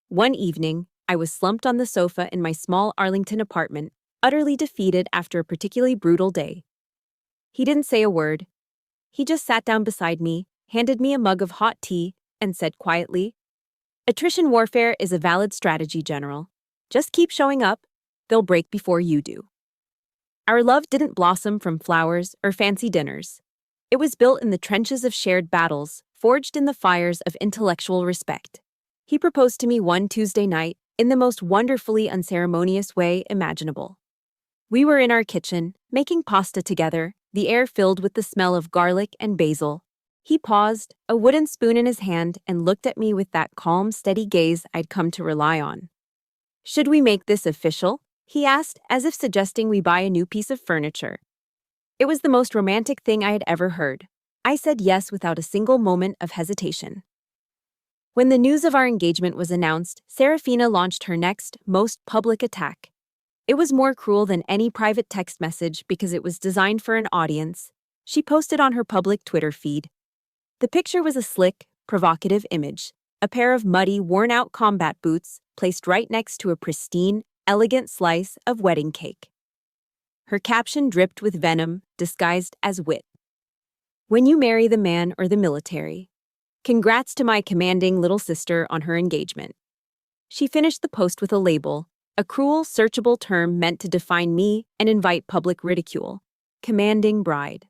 [SPEAKER 1] One evening, I was slumped on the sofa in my small Arlington apartment, utterly defeated after a particularly brutal day. He didn't say a word. He just sat down beside me, handed me a mug of hot tea, and said quietly, "Attrition warfare is a valid strategy, General. Just keep showing up. They'll break before you do." Our love didn't blossom from flowers or fancy dinners. It was built in the trenches of shared battles, forged in the fires of intellectual respect. He proposed to me one Tuesday night in the most wonderfully unceremonious way imaginable. We were in our kitchen, making pasta together, the air filled with the smell of garlic and basil. He paused, a wooden spoon in his hand, and looked at me with that calm, steady gaze I'd come to rely on. "Should we make this official?" he asked, as if suggesting we buy a new piece of furniture. It was the most romantic thing I had ever heard. I said yes without a single moment of hesitation. When the news of our engagement was announced, Serafina launched her next, most public attack. It was more cruel than any private text message because it was designed for an audience. She posted on her public Twitter feed. The picture was a slick, provocative image, a pair of muddy, worn-out combat boots placed right next to a pristine, elegant slice of wedding cake. Her caption dripped with venom, disguised as wit. "When you marry the man or the military. Congrats to my commanding little sister on her engagement." She finished the post with a label, a cruel, searchable term meant to define me and invite public ridicule: commanding bride.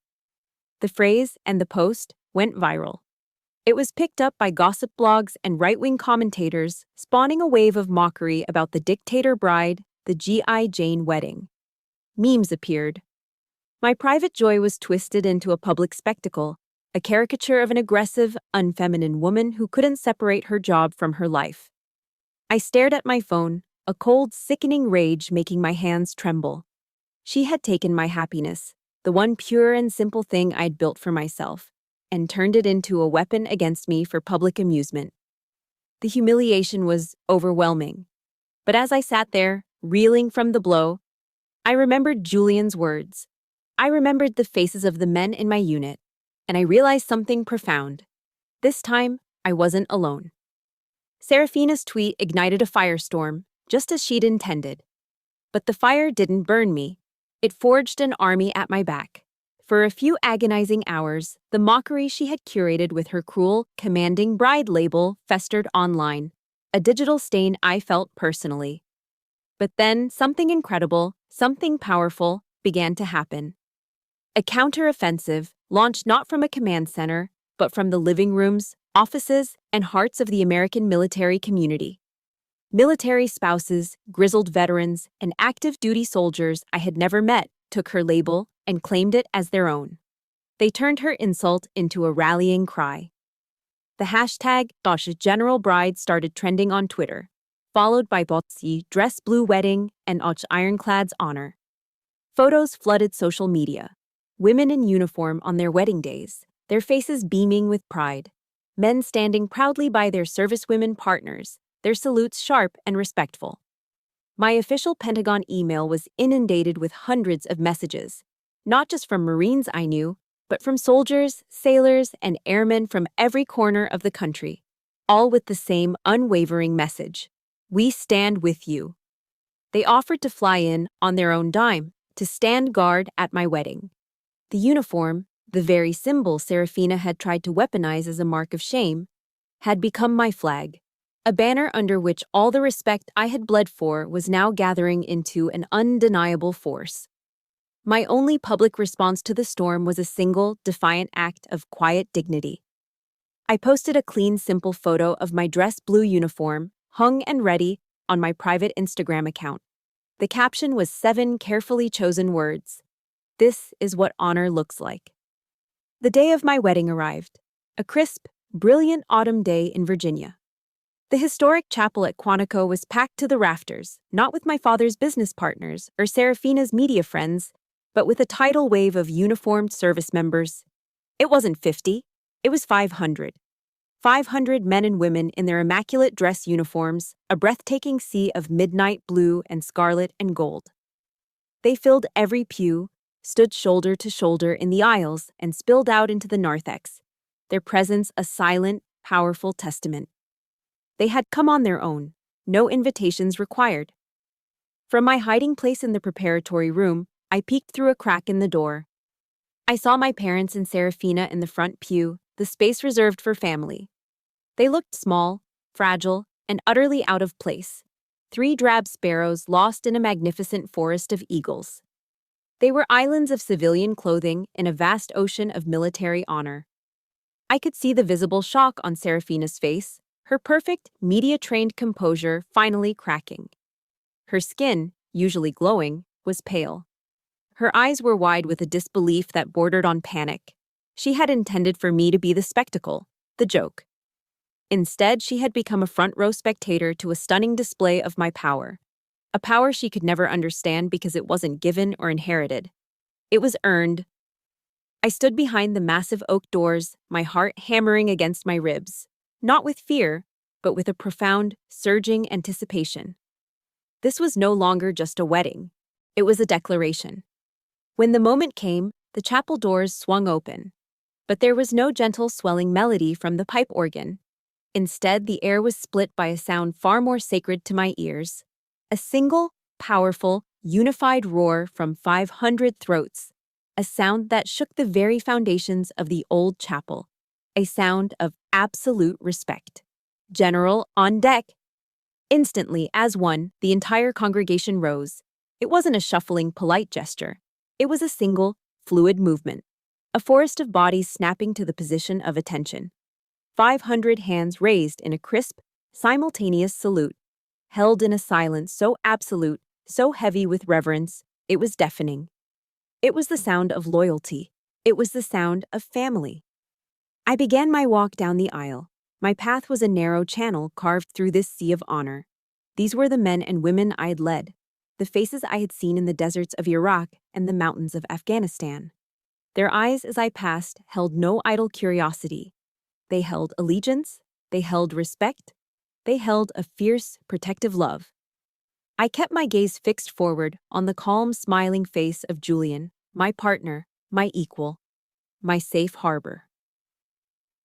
[SPEAKER 1] The phrase and the post went viral. It was picked up by gossip blogs and right-wing commentators, spawning a wave of mockery about the dictator bride, the G.I. Jane wedding. Memes appeared. My private joy was twisted into a public spectacle, a caricature of an aggressive, unfeminine woman who couldn't separate her job from her life. I stared at my phone, a cold, sickening rage making my hands tremble. She had taken my happiness, the one pure and simple thing I'd built for myself, and turned it into a weapon against me for public amusement. The humiliation was overwhelming. But as I sat there, reeling from the blow, I remembered Julian's words. I remembered the faces of the men in my unit, and I realized something profound. This time, I wasn't alone. Serafina's tweet ignited a firestorm, just as she'd intended. But the fire didn't burn me. It forged an army at my back. For a few agonizing hours, the mockery she had curated with her cruel, commanding bride label festered online, a digital stain I felt personally. But then something incredible, something powerful, began to happen. A counter-offensive, launched not from a command center, but from the living rooms, offices, and hearts of the American military community. Military spouses, grizzled veterans, and active duty soldiers I had never met took her label and claimed it as their own. They turned her insult into a rallying cry. The hashtag General Bride started trending on Twitter, followed by Botsi Dress Blue Wedding and Ironclad's Honor. Photos flooded social media. Women in uniform on their wedding days, their faces beaming with pride. Men standing proudly by their servicewomen partners, their salutes sharp and respectful. My official Pentagon email was inundated with hundreds of messages, not just from Marines I knew, but from soldiers, sailors, and airmen from every corner of the country, all with the same unwavering message: we stand with you. They offered to fly in on their own dime to stand guard at my wedding. The uniform, the very symbol Serafina had tried to weaponize as a mark of shame, had become my flag, a banner under which all the respect I had bled for was now gathering into an undeniable force. My only public response to the storm was a single, defiant act of quiet dignity. I posted a clean, simple photo of my dress blue uniform, hung and ready, on my private Instagram account. The caption was 7 carefully chosen words. This is what honor looks like. The day of my wedding arrived, a crisp, brilliant autumn day in Virginia. The historic chapel at Quantico was packed to the rafters, not with my father's business partners or Serafina's media friends, but with a tidal wave of uniformed service members. It wasn't 50, it was 500. 500 men and women in their immaculate dress uniforms, a breathtaking sea of midnight blue and scarlet and gold. They filled every pew, stood shoulder to shoulder in the aisles, and spilled out into the narthex, their presence a silent, powerful testament. They had come on their own, no invitations required. From my hiding place in the preparatory room, I peeked through a crack in the door. I saw my parents and Serafina in the front pew, the space reserved for family. They looked small, fragile, and utterly out of place, 3 drab sparrows lost in a magnificent forest of eagles. They were islands of civilian clothing in a vast ocean of military honor. I could see the visible shock on Serafina's face, her perfect, media-trained composure finally cracking. Her skin, usually glowing, was pale. Her eyes were wide with a disbelief that bordered on panic. She had intended for me to be the spectacle, the joke. Instead, she had become a front-row spectator to a stunning display of my power. A power she could never understand because it wasn't given or inherited. It was earned. I stood behind the massive oak doors, my heart hammering against my ribs, not with fear, but with a profound, surging anticipation. This was no longer just a wedding. It was a declaration. When the moment came, the chapel doors swung open. But there was no gentle swelling melody from the pipe organ. Instead, the air was split by a sound far more sacred to my ears. A single, powerful, unified roar from 500 throats. A sound that shook the very foundations of the old chapel. A sound of absolute respect. General, on deck! Instantly, as one, the entire congregation rose. It wasn't a shuffling, polite gesture. It was a single, fluid movement. A forest of bodies snapping to the position of attention. 500 hands raised in a crisp, simultaneous salute, held in a silence so absolute, so heavy with reverence, it was deafening. It was the sound of loyalty. It was the sound of family. I began my walk down the aisle. My path was a narrow channel carved through this sea of honor. These were the men and women I had led, the faces I had seen in the deserts of Iraq and the mountains of Afghanistan. Their eyes as I passed held no idle curiosity. They held allegiance, they held respect, they held a fierce, protective love. I kept my gaze fixed forward on the calm, smiling face of Julian, my partner, my equal, my safe harbor.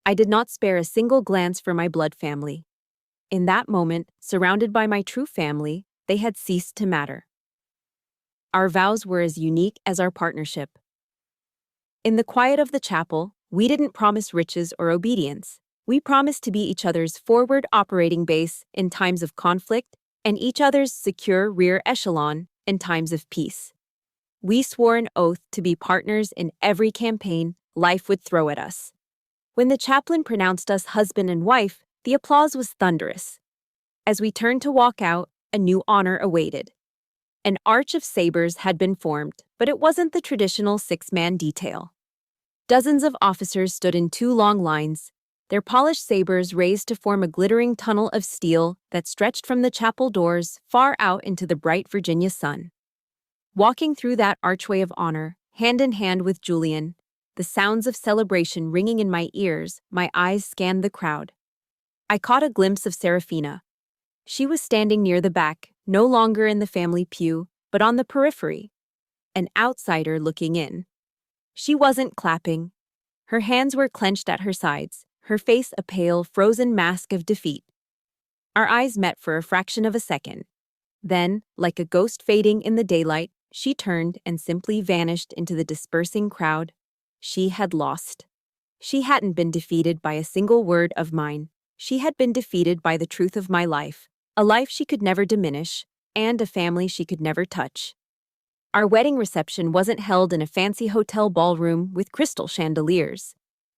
[SPEAKER 1] I did not spare a single glance for my blood family. In that moment, surrounded by my true family, they had ceased to matter. Our vows were as unique as our partnership. In the quiet of the chapel, we didn't promise riches or obedience. We promised to be each other's forward operating base in times of conflict and each other's secure rear echelon in times of peace. We swore an oath to be partners in every campaign life would throw at us. When the chaplain pronounced us husband and wife, the applause was thunderous. As we turned to walk out, a new honor awaited. An arch of sabers had been formed, but it wasn't the traditional six-man detail. Dozens of officers stood in two long lines, their polished sabers raised to form a glittering tunnel of steel that stretched from the chapel doors far out into the bright Virginia sun. Walking through that archway of honor, hand in hand with Julian, the sounds of celebration ringing in my ears, my eyes scanned the crowd. I caught a glimpse of Serafina. She was standing near the back, no longer in the family pew, but on the periphery, an outsider looking in. She wasn't clapping. Her hands were clenched at her sides, her face a pale, frozen mask of defeat. Our eyes met for a fraction of a second. Then, like a ghost fading in the daylight, she turned and simply vanished into the dispersing crowd. She had lost. She hadn't been defeated by a single word of mine. She had been defeated by the truth of my life, a life she could never diminish, and a family she could never touch. Our wedding reception wasn't held in a fancy hotel ballroom with crystal chandeliers.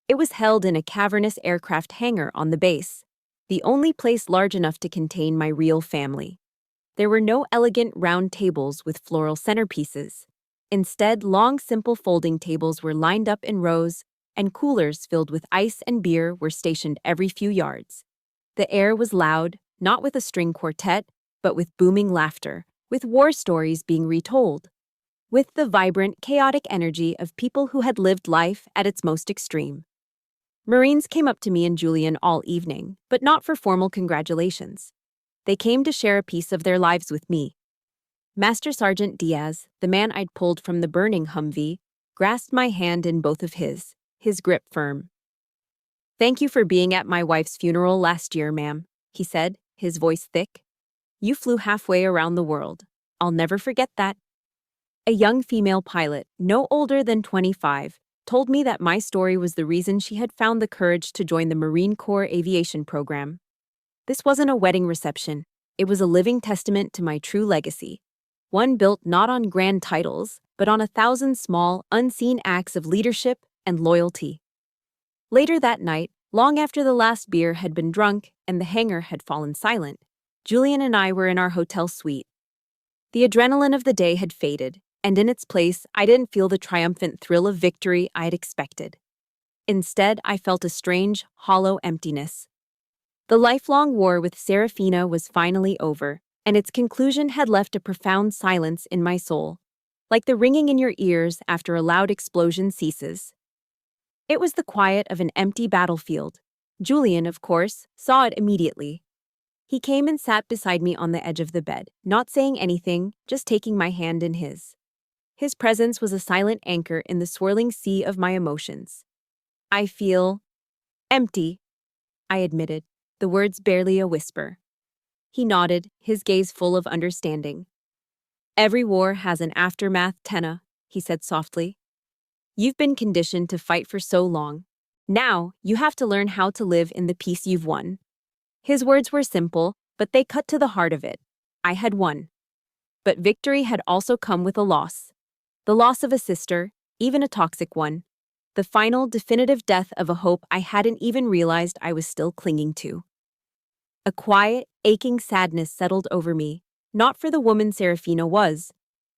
[SPEAKER 1] It was held in a cavernous aircraft hangar on the base, the only place large enough to contain my real family. There were no elegant round tables with floral centerpieces. Instead, long, simple folding tables were lined up in rows, and coolers filled with ice and beer were stationed every few yards. The air was loud, not with a string quartet, but with booming laughter, with war stories being retold, with the vibrant, chaotic energy of people who had lived life at its most extreme. Marines came up to me and Julian all evening, but not for formal congratulations. They came to share a piece of their lives with me. Master Sergeant Diaz, the man I'd pulled from the burning Humvee, grasped my hand in both of his grip firm. "Thank you for being at my wife's funeral last year, ma'am," he said, his voice thick. "You flew halfway around the world. I'll never forget that." A young female pilot, no older than 25, told me that my story was the reason she had found the courage to join the Marine Corps aviation program. This wasn't a wedding reception. It was a living testament to my true legacy, one built not on grand titles, but on 1,000 small, unseen acts of leadership and loyalty. Later that night, long after the last beer had been drunk and the hangar had fallen silent, Julian and I were in our hotel suite. The adrenaline of the day had faded, and in its place, I didn't feel the triumphant thrill of victory I had expected. Instead, I felt a strange, hollow emptiness. The lifelong war with Serafina was finally over, and its conclusion had left a profound silence in my soul, like the ringing in your ears after a loud explosion ceases. It was the quiet of an empty battlefield. Julian, of course, saw it immediately. He came and sat beside me on the edge of the bed, not saying anything, just taking my hand in his. His presence was a silent anchor in the swirling sea of my emotions. "I feel empty," I admitted, the words barely a whisper. He nodded, his gaze full of understanding. "Every war has an aftermath, Tenna," he said softly. "You've been conditioned to fight for so long. Now, you have to learn how to live in the peace you've won." His words were simple, but they cut to the heart of it. I had won. But victory had also come with a loss. The loss of a sister, even a toxic one. The final, definitive death of a hope I hadn't even realized I was still clinging to. A quiet, aching sadness settled over me, not for the woman Serafina was,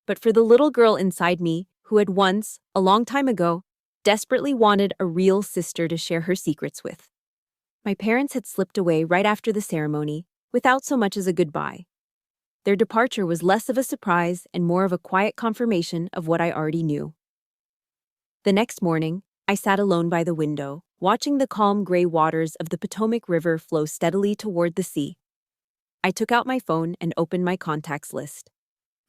[SPEAKER 1] but for the little girl inside me who had once, a long time ago, desperately wanted a real sister to share her secrets with. My parents had slipped away right after the ceremony, without so much as a goodbye. Their departure was less of a surprise and more of a quiet confirmation of what I already knew. The next morning, I sat alone by the window, watching the calm gray waters of the Potomac River flow steadily toward the sea. I took out my phone and opened my contacts list.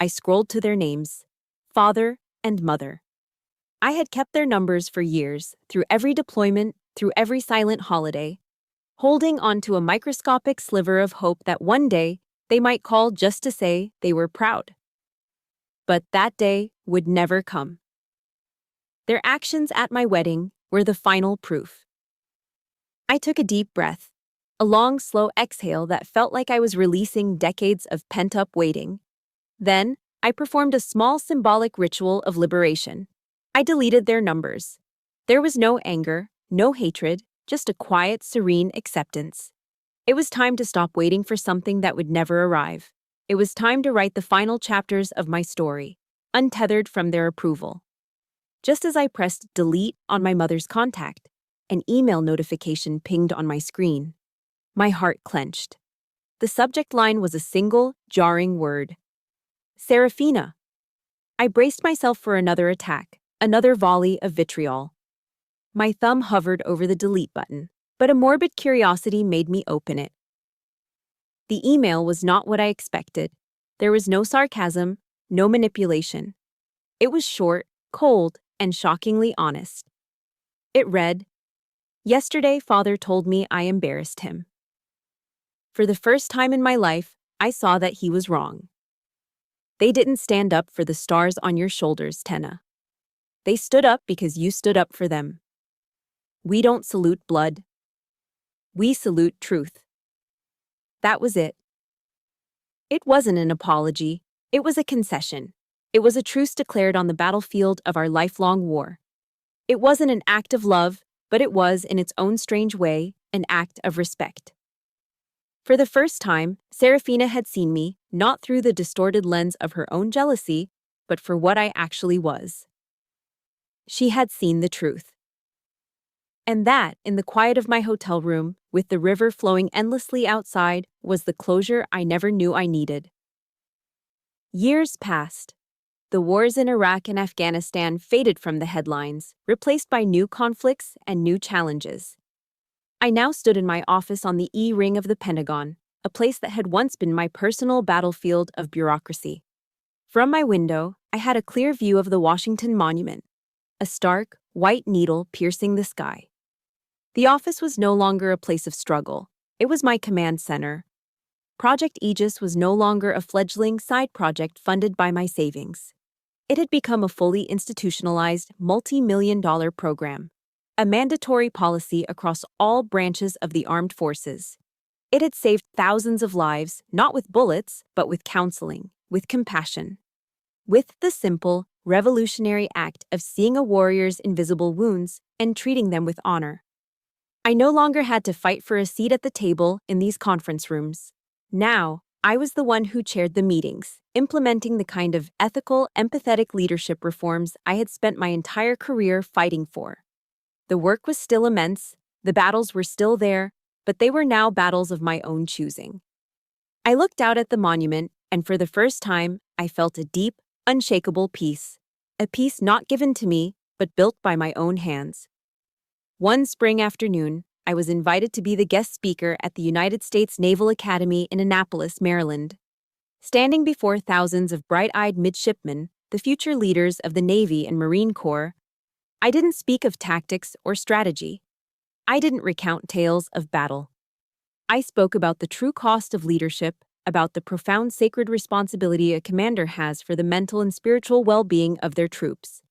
[SPEAKER 1] I scrolled to their names, father and mother. I had kept their numbers for years, through every deployment, through every silent holiday, holding onto a microscopic sliver of hope that one day they might call just to say they were proud. But that day would never come. Their actions at my wedding were the final proof. I took a deep breath, a long, slow exhale that felt like I was releasing decades of pent-up waiting. Then, I performed a small symbolic ritual of liberation. I deleted their numbers. There was no anger, no hatred, just a quiet, serene acceptance. It was time to stop waiting for something that would never arrive. It was time to write the final chapters of my story, untethered from their approval. Just as I pressed delete on my mother's contact, an email notification pinged on my screen. My heart clenched. The subject line was a single, jarring word. Serafina. I braced myself for another attack, another volley of vitriol. My thumb hovered over the delete button, but a morbid curiosity made me open it. The email was not what I expected. There was no sarcasm, no manipulation. It was short, cold, and shockingly honest. It read, "Yesterday, Father told me I embarrassed him. For the first time in my life, I saw that he was wrong. They didn't stand up for the stars on your shoulders, Tenna. They stood up because you stood up for them. We don't salute blood. We salute truth." That was it. It wasn't an apology. It was a concession. It was a truce declared on the battlefield of our lifelong war. It wasn't an act of love, but it was, in its own strange way, an act of respect. For the first time, Serafina had seen me, not through the distorted lens of her own jealousy, but for what I actually was. She had seen the truth. And that, in the quiet of my hotel room, with the river flowing endlessly outside, was the closure I never knew I needed. Years passed. The wars in Iraq and Afghanistan faded from the headlines, replaced by new conflicts and new challenges. I now stood in my office on the E-ring of the Pentagon, a place that had once been my personal battlefield of bureaucracy. From my window, I had a clear view of the Washington Monument, a stark, white needle piercing the sky. The office was no longer a place of struggle. It was my command center. Project Aegis was no longer a fledgling side project funded by my savings. It had become a fully institutionalized, multi-million-dollar program, a mandatory policy across all branches of the armed forces. It had saved thousands of lives, not with bullets, but with counseling, with compassion. With the simple, revolutionary act of seeing a warrior's invisible wounds and treating them with honor. I no longer had to fight for a seat at the table in these conference rooms. Now, I was the one who chaired the meetings, implementing the kind of ethical, empathetic leadership reforms I had spent my entire career fighting for. The work was still immense, the battles were still there, but they were now battles of my own choosing. I looked out at the monument, and for the first time, I felt a deep, unshakable peace. A peace not given to me, but built by my own hands. One spring afternoon, I was invited to be the guest speaker at the United States Naval Academy in Annapolis, Maryland. Standing before thousands of bright-eyed midshipmen, the future leaders of the Navy and Marine Corps, I didn't speak of tactics or strategy. I didn't recount tales of battle. I spoke about the true cost of leadership, about the profound sacred responsibility a commander has for the mental and spiritual well-being of their troops.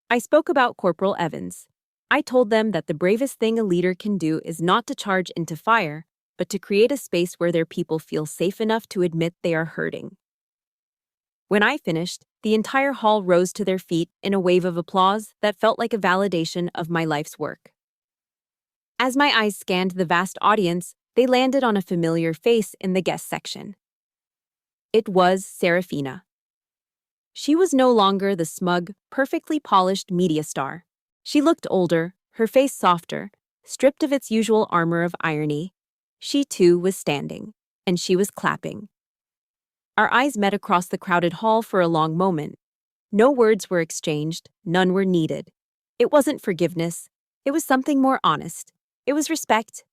[SPEAKER 1] I spoke about Corporal Evans. I told them that the bravest thing a leader can do is not to charge into fire, but to create a space where their people feel safe enough to admit they are hurting. When I finished, the entire hall rose to their feet in a wave of applause that felt like a validation of my life's work. As my eyes scanned the vast audience, they landed on a familiar face in the guest section. It was Serafina. She was no longer the smug, perfectly polished media star. She looked older, her face softer, stripped of its usual armor of irony. She too was standing, and she was clapping. Our eyes met across the crowded hall for a long moment. No words were exchanged, none were needed. It wasn't forgiveness, it was something more honest. It was respect.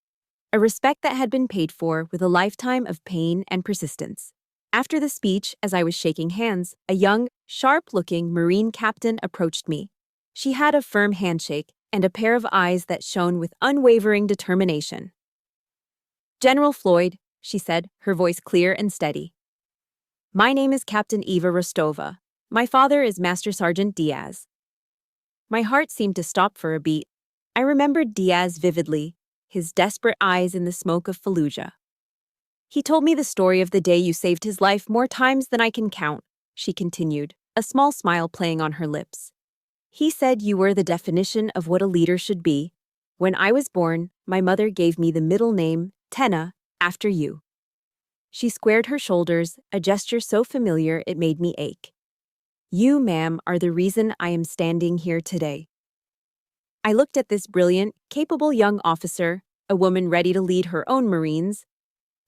[SPEAKER 1] A respect that had been paid for with a lifetime of pain and persistence. After the speech, as I was shaking hands, a young, sharp-looking Marine captain approached me. She had a firm handshake and a pair of eyes that shone with unwavering determination. "General Floyd," she said, her voice clear and steady. "My name is Captain Eva Rostova. My father is Master Sergeant Diaz." My heart seemed to stop for a beat. I remembered Diaz vividly. his desperate eyes in the smoke of Fallujah. He told me the story of the day you saved his life more times than I can count, she continued, a small smile playing on her lips. He said you were the definition of what a leader should be. When I was born, my mother gave me the middle name, Tenna, after you. She squared her shoulders, a gesture so familiar it made me ache. You, ma'am, are the reason I am standing here today. I looked at this brilliant, capable young officer, a woman ready to lead her own Marines,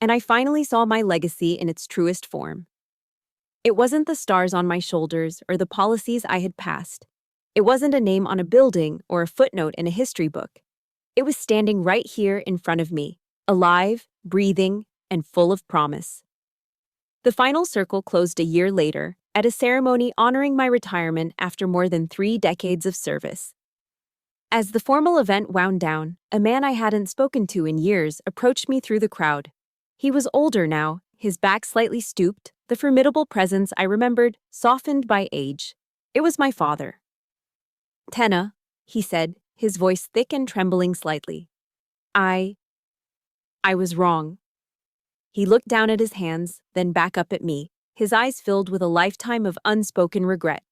[SPEAKER 1] and I finally saw my legacy in its truest form. It wasn't the stars on my shoulders or the policies I had passed. It wasn't a name on a building or a footnote in a history book. It was standing right here in front of me, alive, breathing, and full of promise. The final circle closed a year later, at a ceremony honoring my retirement after more than 3 decades of service. As the formal event wound down, a man I hadn't spoken to in years approached me through the crowd. He was older now, his back slightly stooped, the formidable presence I remembered, softened by age. It was my father. Tenna, he said, his voice thick and trembling slightly. I was wrong. He looked down at his hands, then back up at me, his eyes filled with a lifetime of unspoken regret.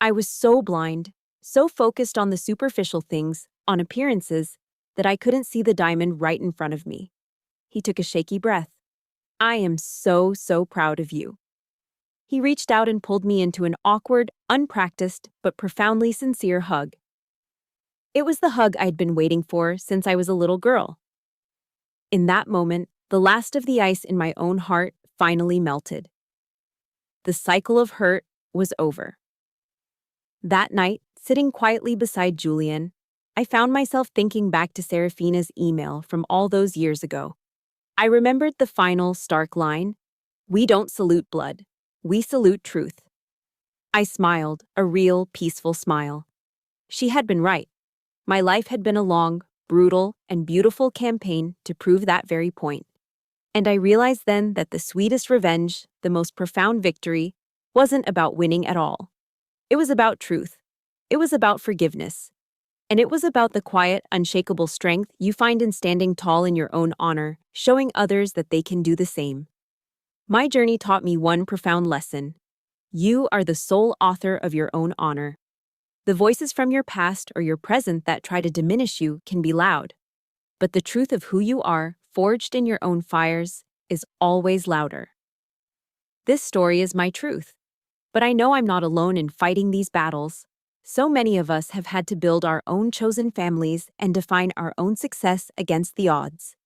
[SPEAKER 1] I was so blind, so focused on the superficial things, on appearances, that I couldn't see the diamond right in front of me. He took a shaky breath. I am so proud of you. He reached out and pulled me into an awkward, unpracticed, but profoundly sincere hug. It was the hug I'd been waiting for since I was a little girl. In that moment, the last of the ice in my own heart finally melted. The cycle of hurt was over. That night, sitting quietly beside Julian, I found myself thinking back to Serafina's email from all those years ago. I remembered the final, stark line, "We don't salute blood. We salute truth." I smiled, a real, peaceful smile. She had been right. My life had been a long, brutal, and beautiful campaign to prove that very point. And I realized then that the sweetest revenge, the most profound victory, wasn't about winning at all. It was about truth. It was about forgiveness. And it was about the quiet, unshakable strength you find in standing tall in your own honor, showing others that they can do the same. My journey taught me one profound lesson. You are the sole author of your own honor. The voices from your past or your present that try to diminish you can be loud. But the truth of who you are, forged in your own fires, is always louder. This story is my truth. But I know I'm not alone in fighting these battles. So many of us have had to build our own chosen families and define our own success against the odds.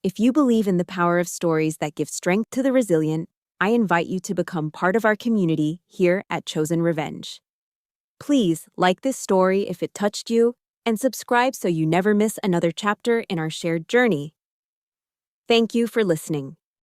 [SPEAKER 1] If you believe in the power of stories that give strength to the resilient, I invite you to become part of our community here at Chosen Revenge. Please like this story if it touched you, and subscribe so you never miss another chapter in our shared journey. Thank you for listening.